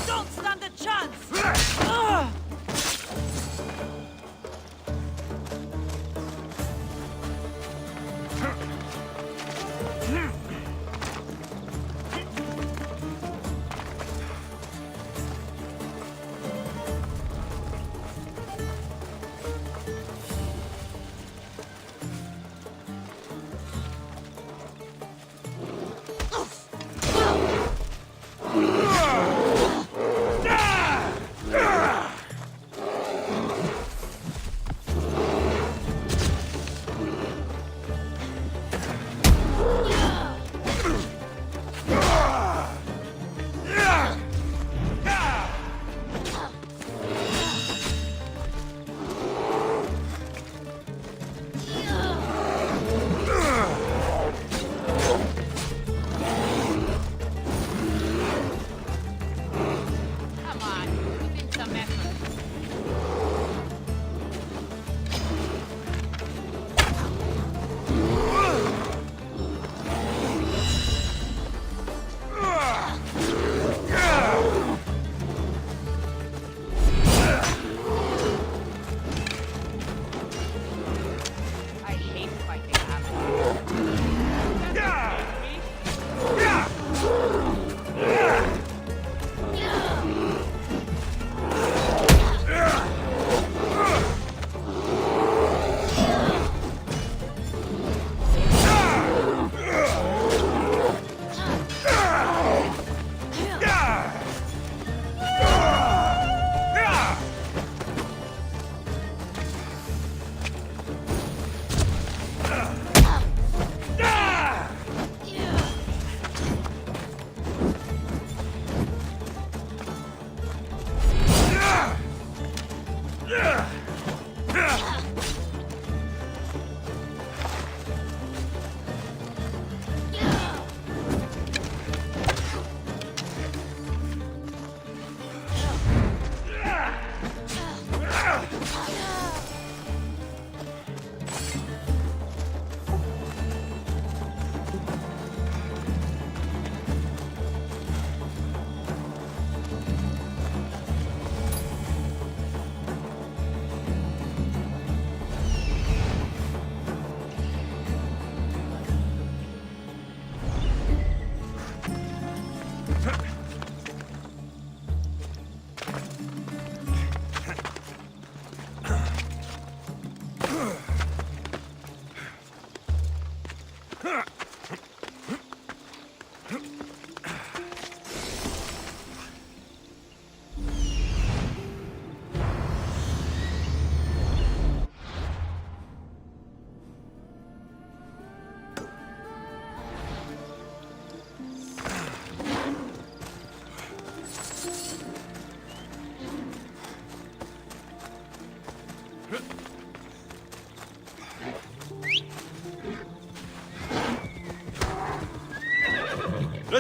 Don't stand a chance!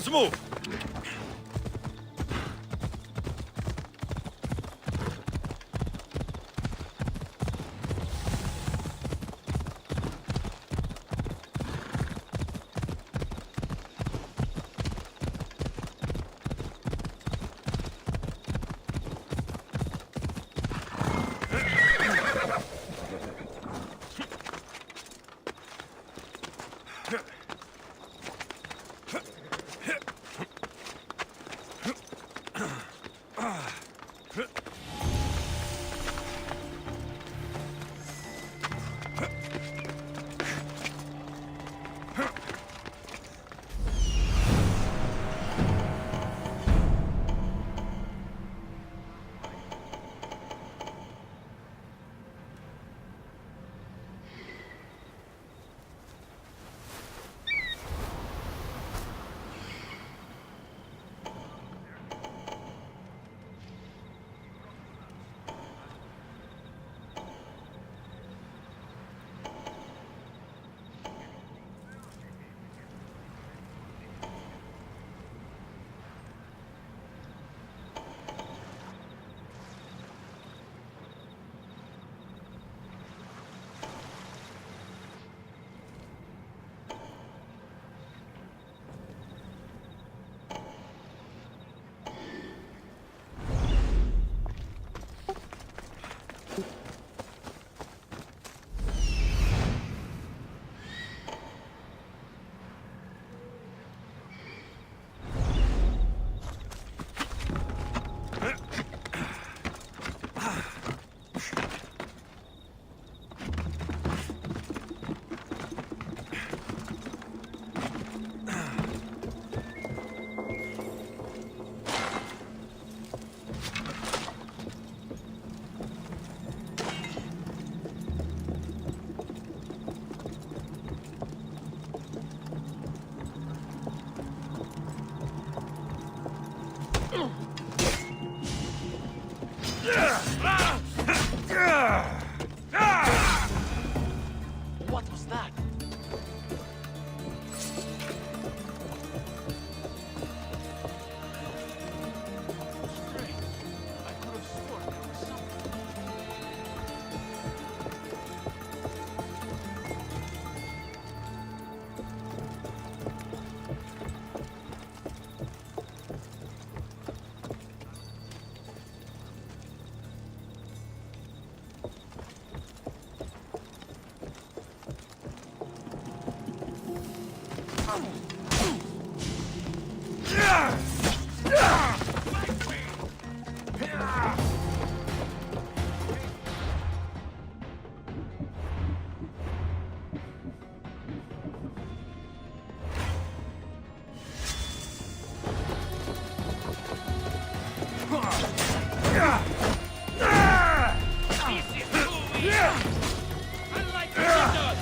Let's move! What was that? Strange. I could have sworn there was something. Unlike the others!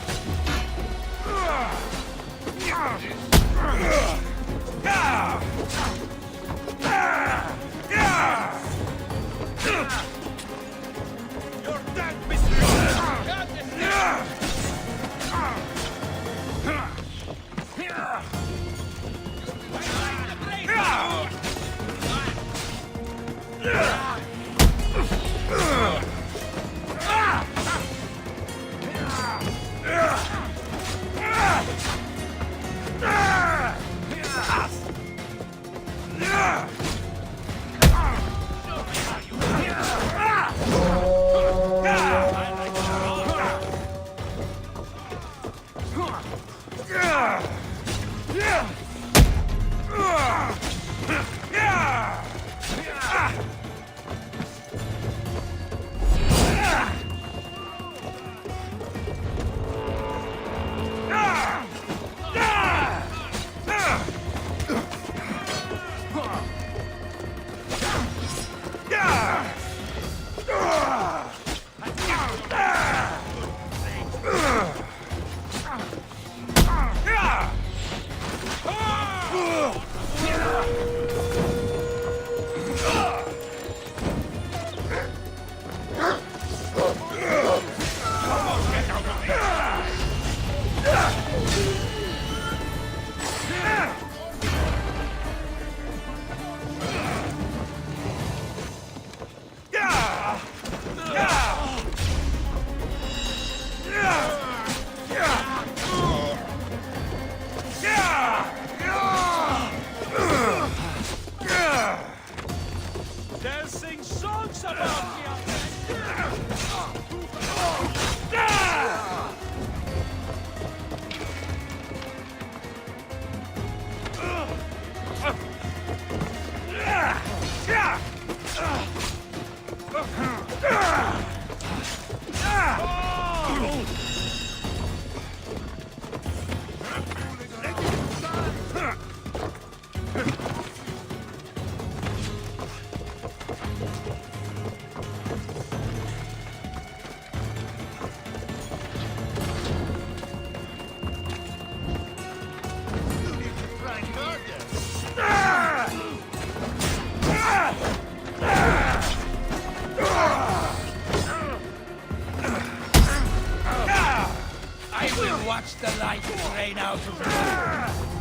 watch the light drain out of you.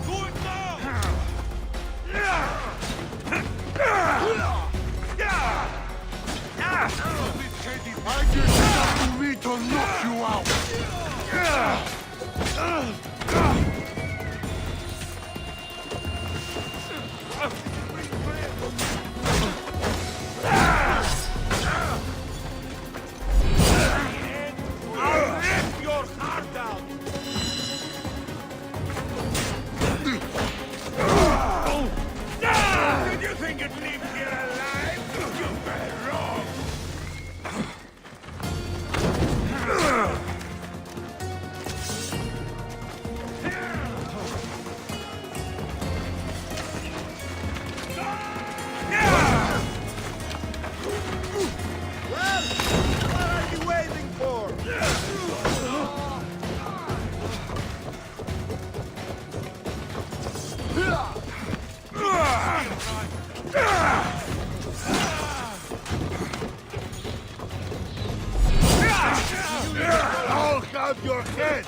Do it now! I just got to me to knock you out! I'll rip your heart out! Did you think you'd leave here alive? You're very wrong! Well, what are you waiting for? I'll have your head!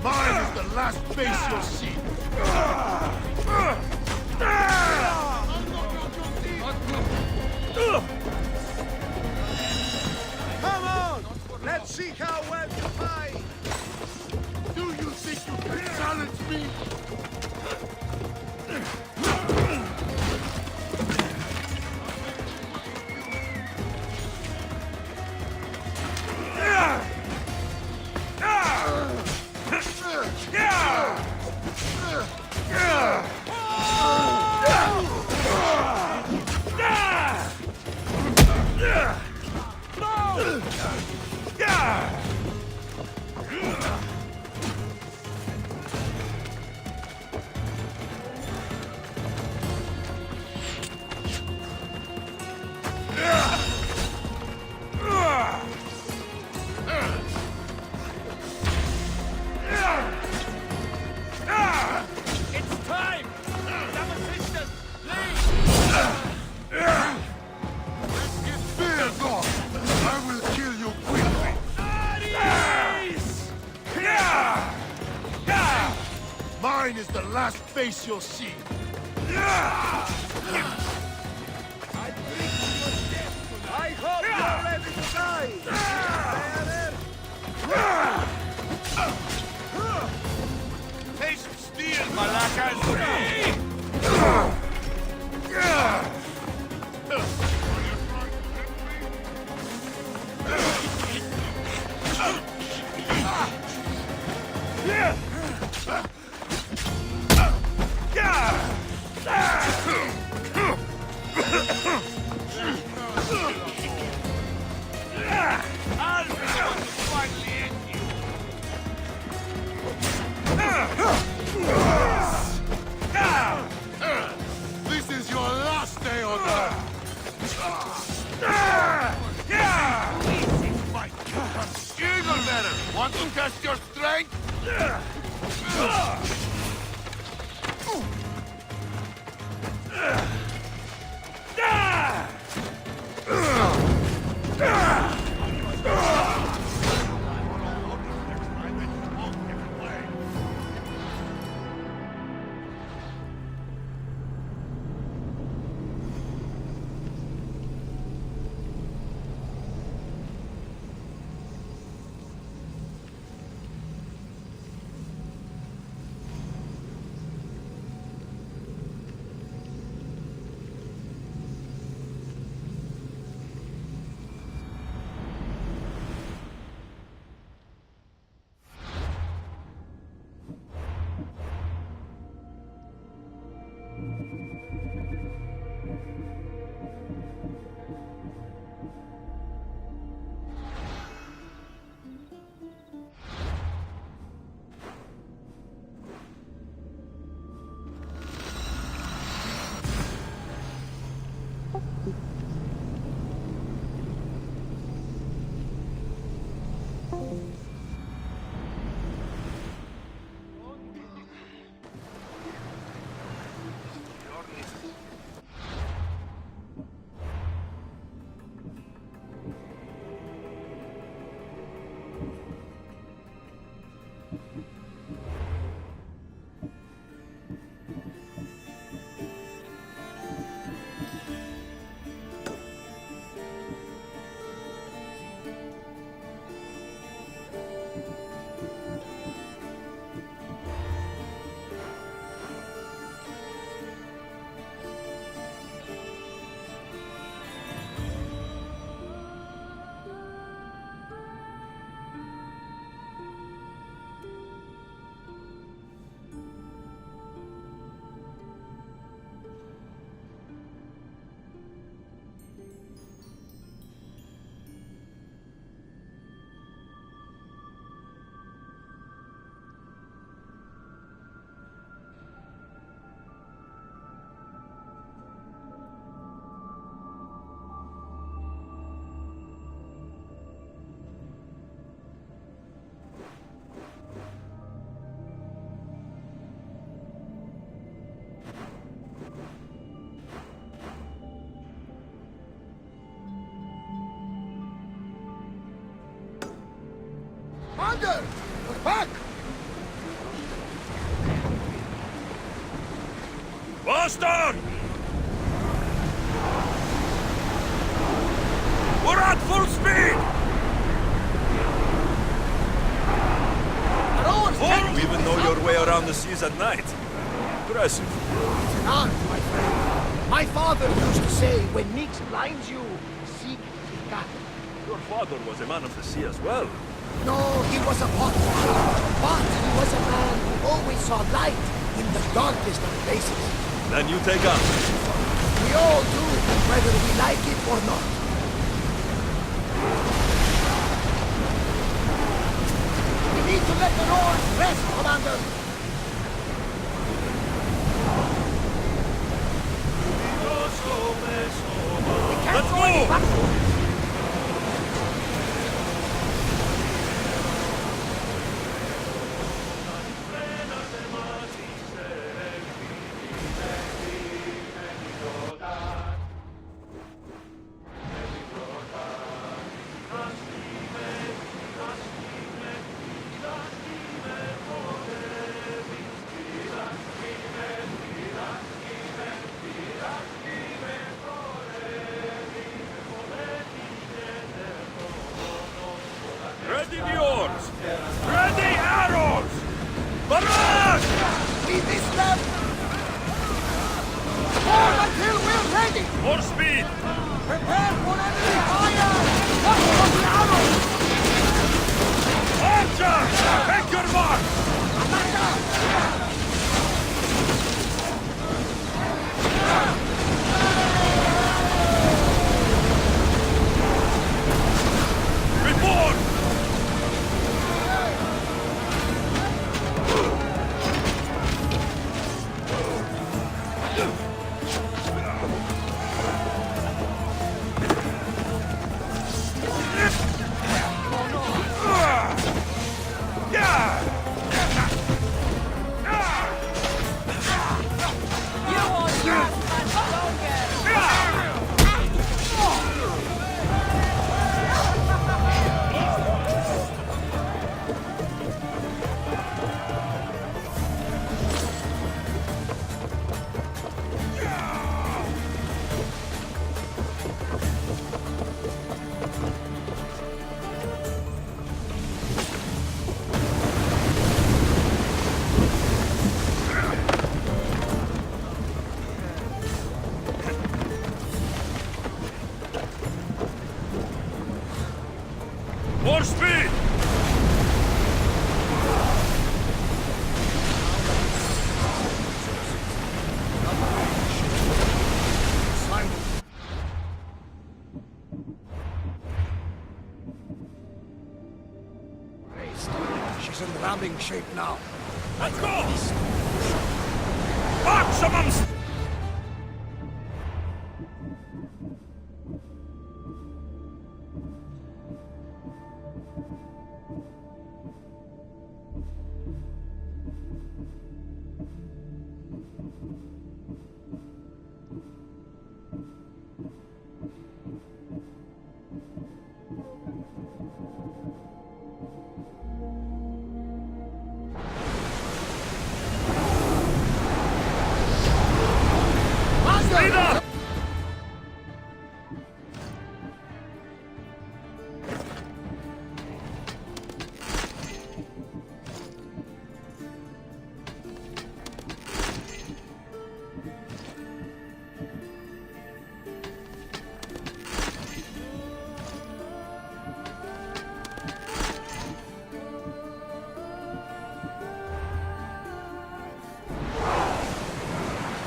Mine is the last face you'll see. Come on! Let's see how well you fight! Do you think you can challenge me? It's time! Deposition! Leave! Let's get fear off! I will kill you quickly! Mine is the last face you'll see! I hope you're ready to die! Taste of steel, Malakas! I'll be the one to finally end you! This is your last day on Earth! Eagle Bearer, want to test your strength? Commander! We're back! Bastard! We're at full speed! Oh, you even know your way around the seas at night. Impressive. It's an art, my friend. My father used to say, when Nix blinds you, seek God. Your father was a man of the sea as well. No, he was a potter. But he was a man who always saw light in the darkest of places. Then you take up. We all do, whether we like it or not. We need to let the oars rest, Commander. We can't Let's go any move! backward. Ready the oars! Ready arrows! Barrage! We missed them! Hold until we're ready! More speed! Prepare for enemy fire! Watch for the arrows! Archer! Take your mark! Report! More speed! She's in ramming shape now. Let's go! Maximum! Speed up!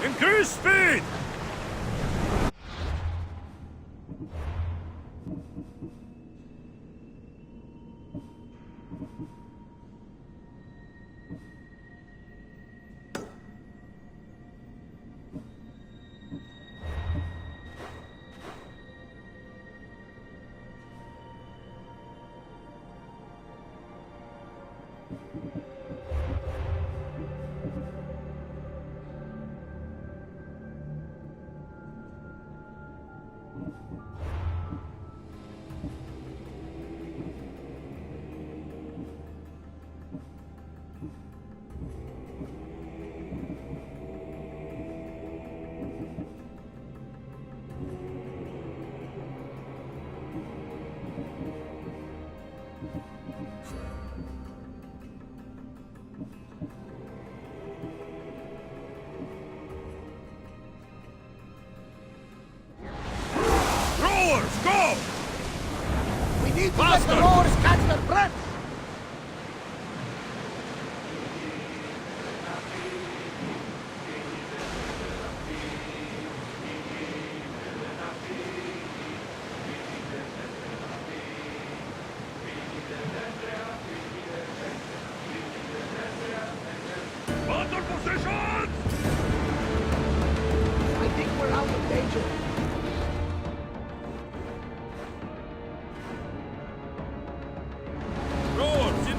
Increase speed!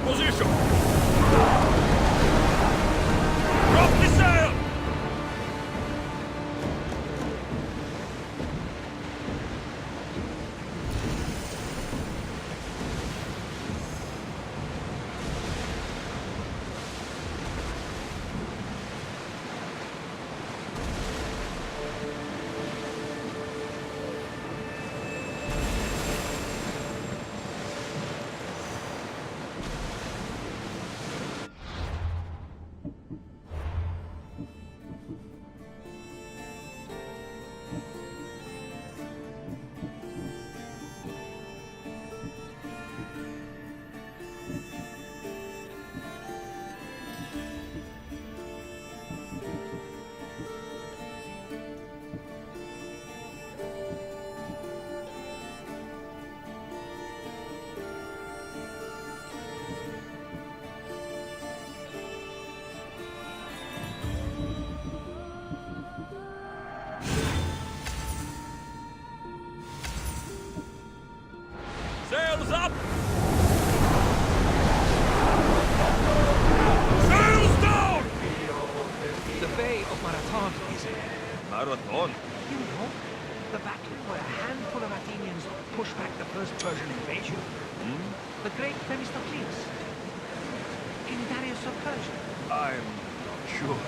position! Drop the sail! Sails up! Sails down! The Bay of Marathon is it? Marathon? You know, the battle where a handful of Athenians pushed back the first Persian invasion. The great Themistocles. King Darius of Persia. I'm not sure.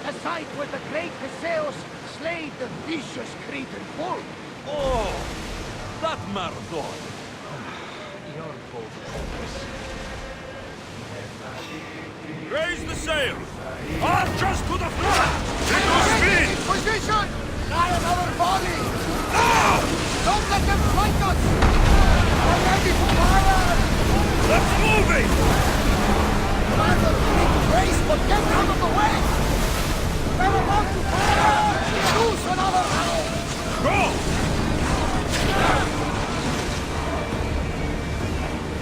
The site where the great Perseus slayed the vicious Cretan bull. Oh! That Marathon! You're both hopeless. Raise the sail! Archers to the front! Take your speed! Position! Try another volley! Now! Don't let them flank us! We're ready for fire! Let's move it! Rather quick race, but get out of the way! We're about to fire! Choose another round! Go!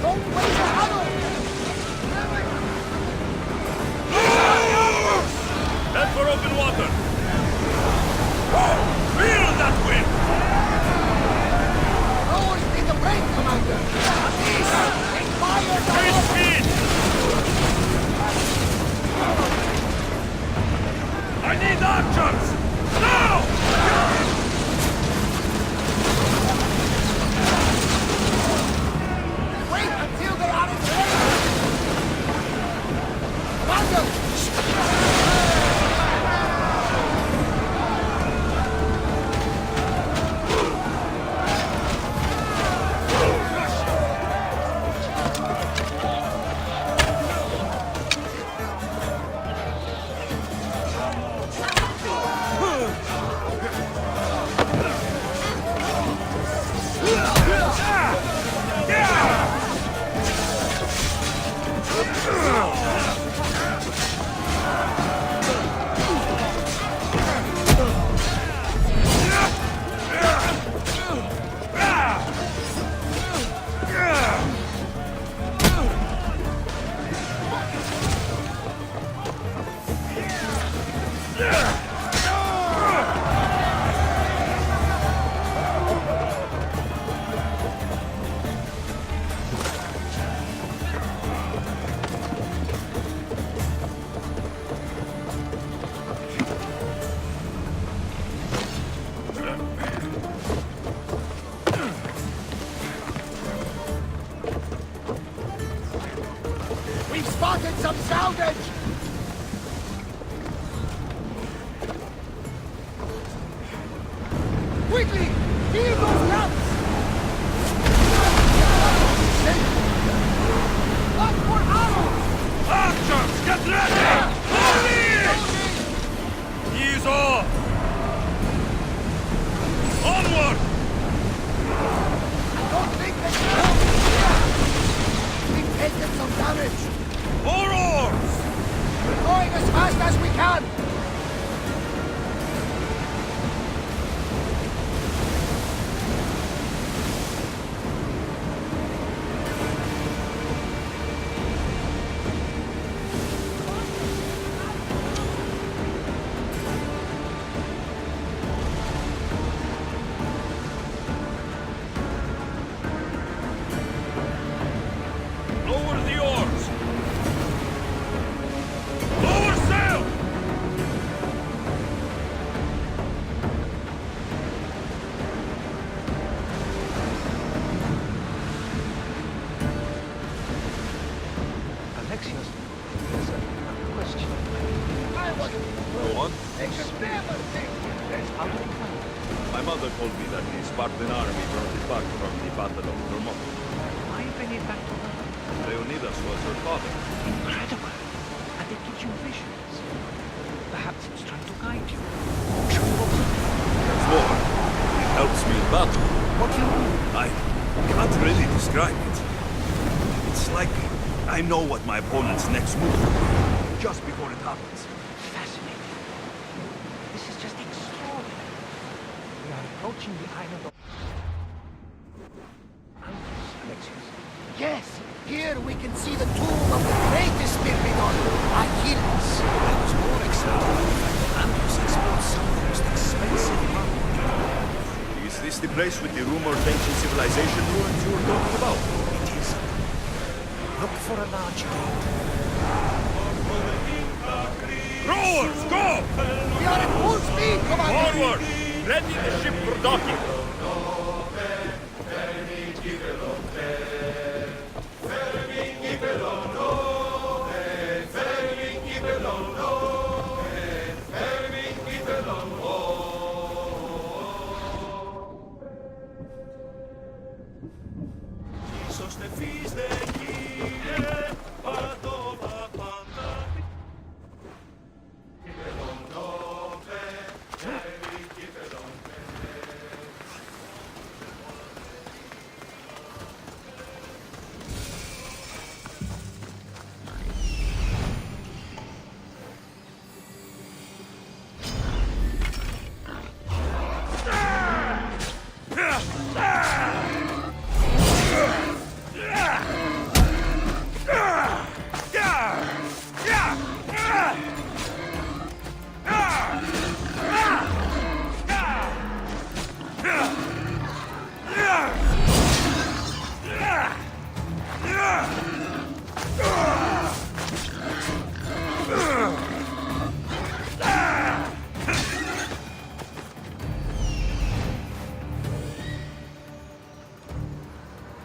Don't waste another! Head for open water! Feel that wind! Always need a break, Commander! Please, take fire! Great speed! I need archers! Now! Wait until they are in range! Commander! We've spotted some salvage! Quickly! Heal those guns! Look for arrows! Archers, get ready! Ease off! Onward! I don't think they can hold me here! We've taken some damage! More oars! We're going as fast as we can! Lower the oars! Alexios, there's a question. Go on. How did you find it? My mother told me that the Spartan army brought it back from the Battle of Thermopylae. Why bring it back to her? Leonidas was her father. Incredible. And it gives you visions. Perhaps it's trying to guide you. Show you what's ahead. There's more. It helps me in battle. What do you mean? I can't really describe it. It's like I know what my opponent's next move will be, just before it happens. Fascinating. This is just extraordinary. We are approaching the island of Alexios. Yes, here we can see the tomb of the greatest Myrmidon, Achilles. I was more excited about the fact that Andros explored some of the most expensive marble. Is this the place with the rumored ancient civilization ruins you were talking about? It is. Look for a large gate. Rowers, go! We are at full speed, Commander! Forward! Ready the ship for docking!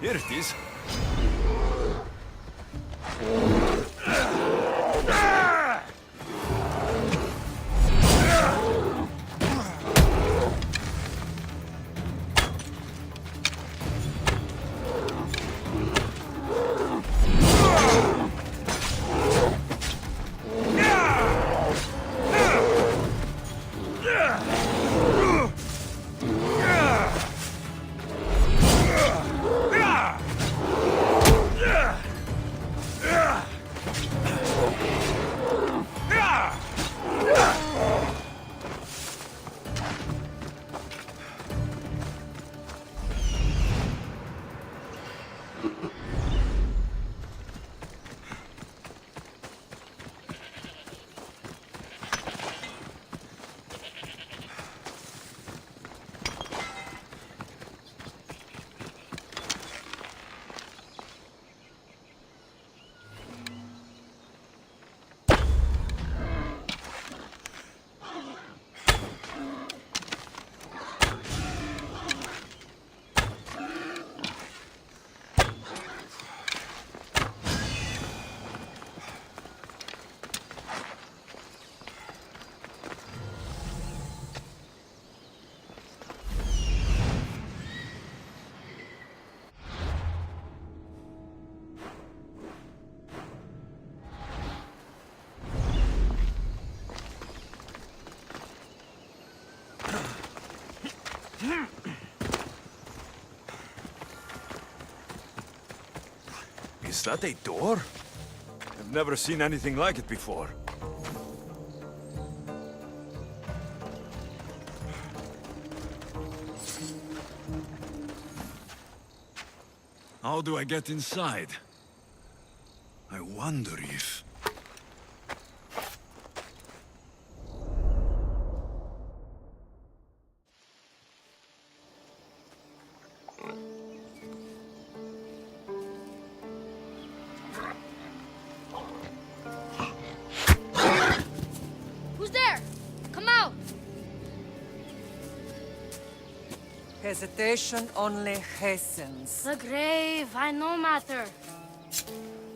Here it is. Is that a door? I've never seen anything like it before. How do I get inside? I wonder if... Who's there? Come out! Hesitation only hastens. The grave, I no matter.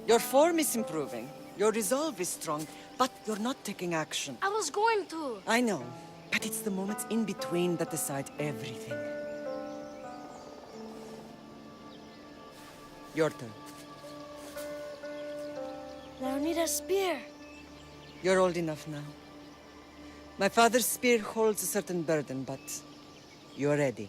Your form is improving. Your resolve is strong, but you're not taking action. I was going to. I know, but it's the moments in between that decide everything. Your turn. Now I need a spear. You're old enough now. My father's spear holds a certain burden, but you're ready.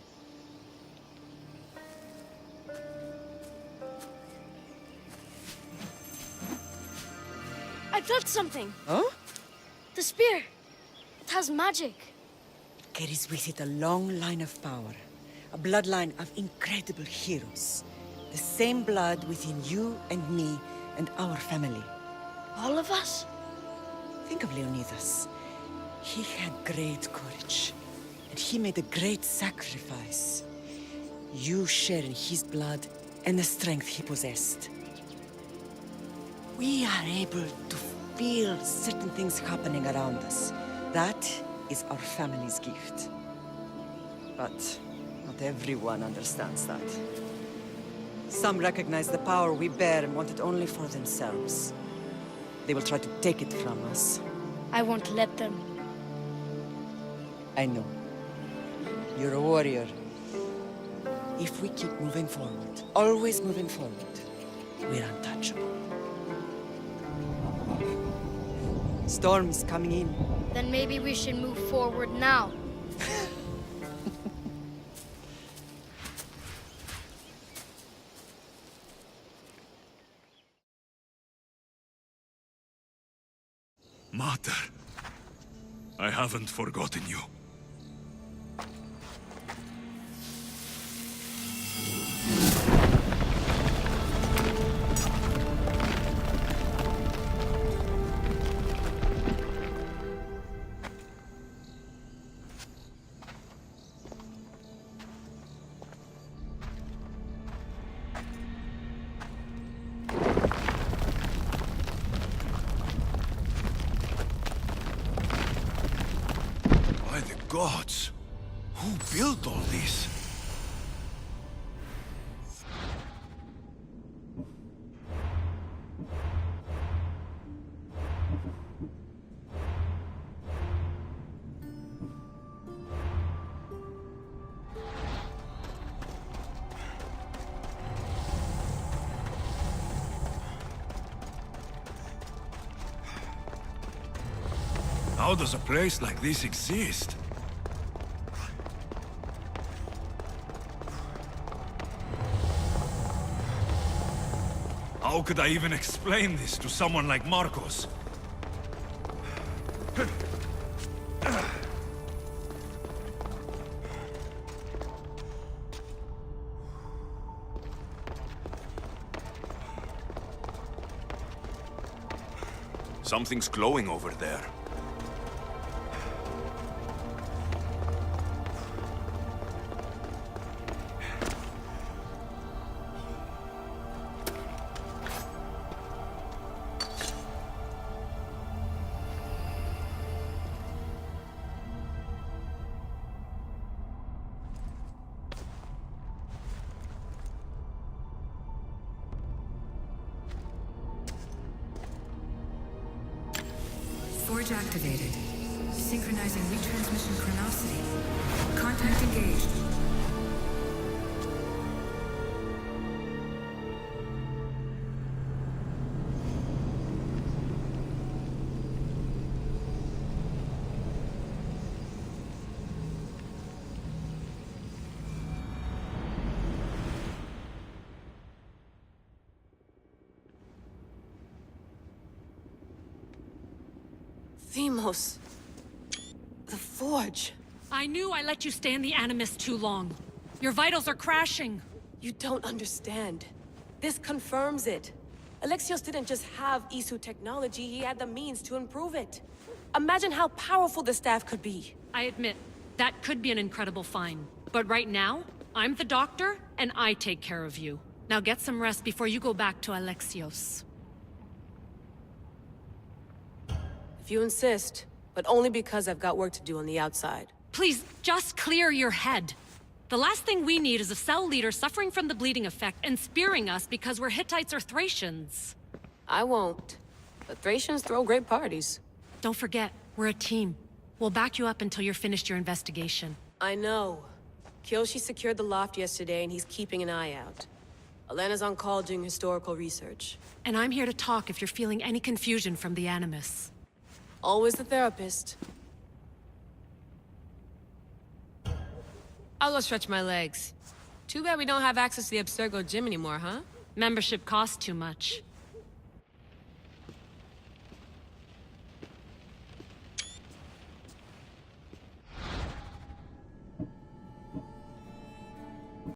I felt something. Huh? The spear. It has magic. Carries with it a long line of power. A bloodline of incredible heroes. The same blood within you and me and our family. All of us? Think of Leonidas. He had great courage. And he made a great sacrifice. You share in his blood and the strength he possessed. We are able to feel certain things happening around us. That is our family's gift. But not everyone understands that. Some recognize the power we bear and want it only for themselves. They will try to take it from us. I won't let them. I know. You're a warrior. If we keep moving forward, always moving forward, we're untouchable. Storm is coming in. Then maybe we should move forward now. Mater, I haven't forgotten you. By the gods, who built all this? How does a place like this exist? How could I even explain this to someone like Marcos? Something's glowing over there. Forge activated. Synchronizing retransmission chronicity. Contact engaged. Themos. The Forge. I knew I let you stay in the Animus too long. Your vitals are crashing. You don't understand. This confirms it. Alexios didn't just have Isu technology, he had the means to improve it. Imagine how powerful the staff could be. I admit, that could be an incredible find. But right now, I'm the doctor, and I take care of you. Now get some rest before you go back to Alexios. If you insist, but only because I've got work to do on the outside. Please, just clear your head. The last thing we need is a cell leader suffering from the bleeding effect and spearing us because we're Hittites or Thracians. I won't. But Thracians throw great parties. Don't forget, we're a team. We'll back you up until you're finished your investigation. I know. Kyoshi secured the loft yesterday, and he's keeping an eye out. Elena's on call doing historical research. And I'm here to talk if you're feeling any confusion from the Animus. Always the therapist. I'll go stretch my legs. Too bad we don't have access to the Abstergo gym anymore, huh? Membership costs too much.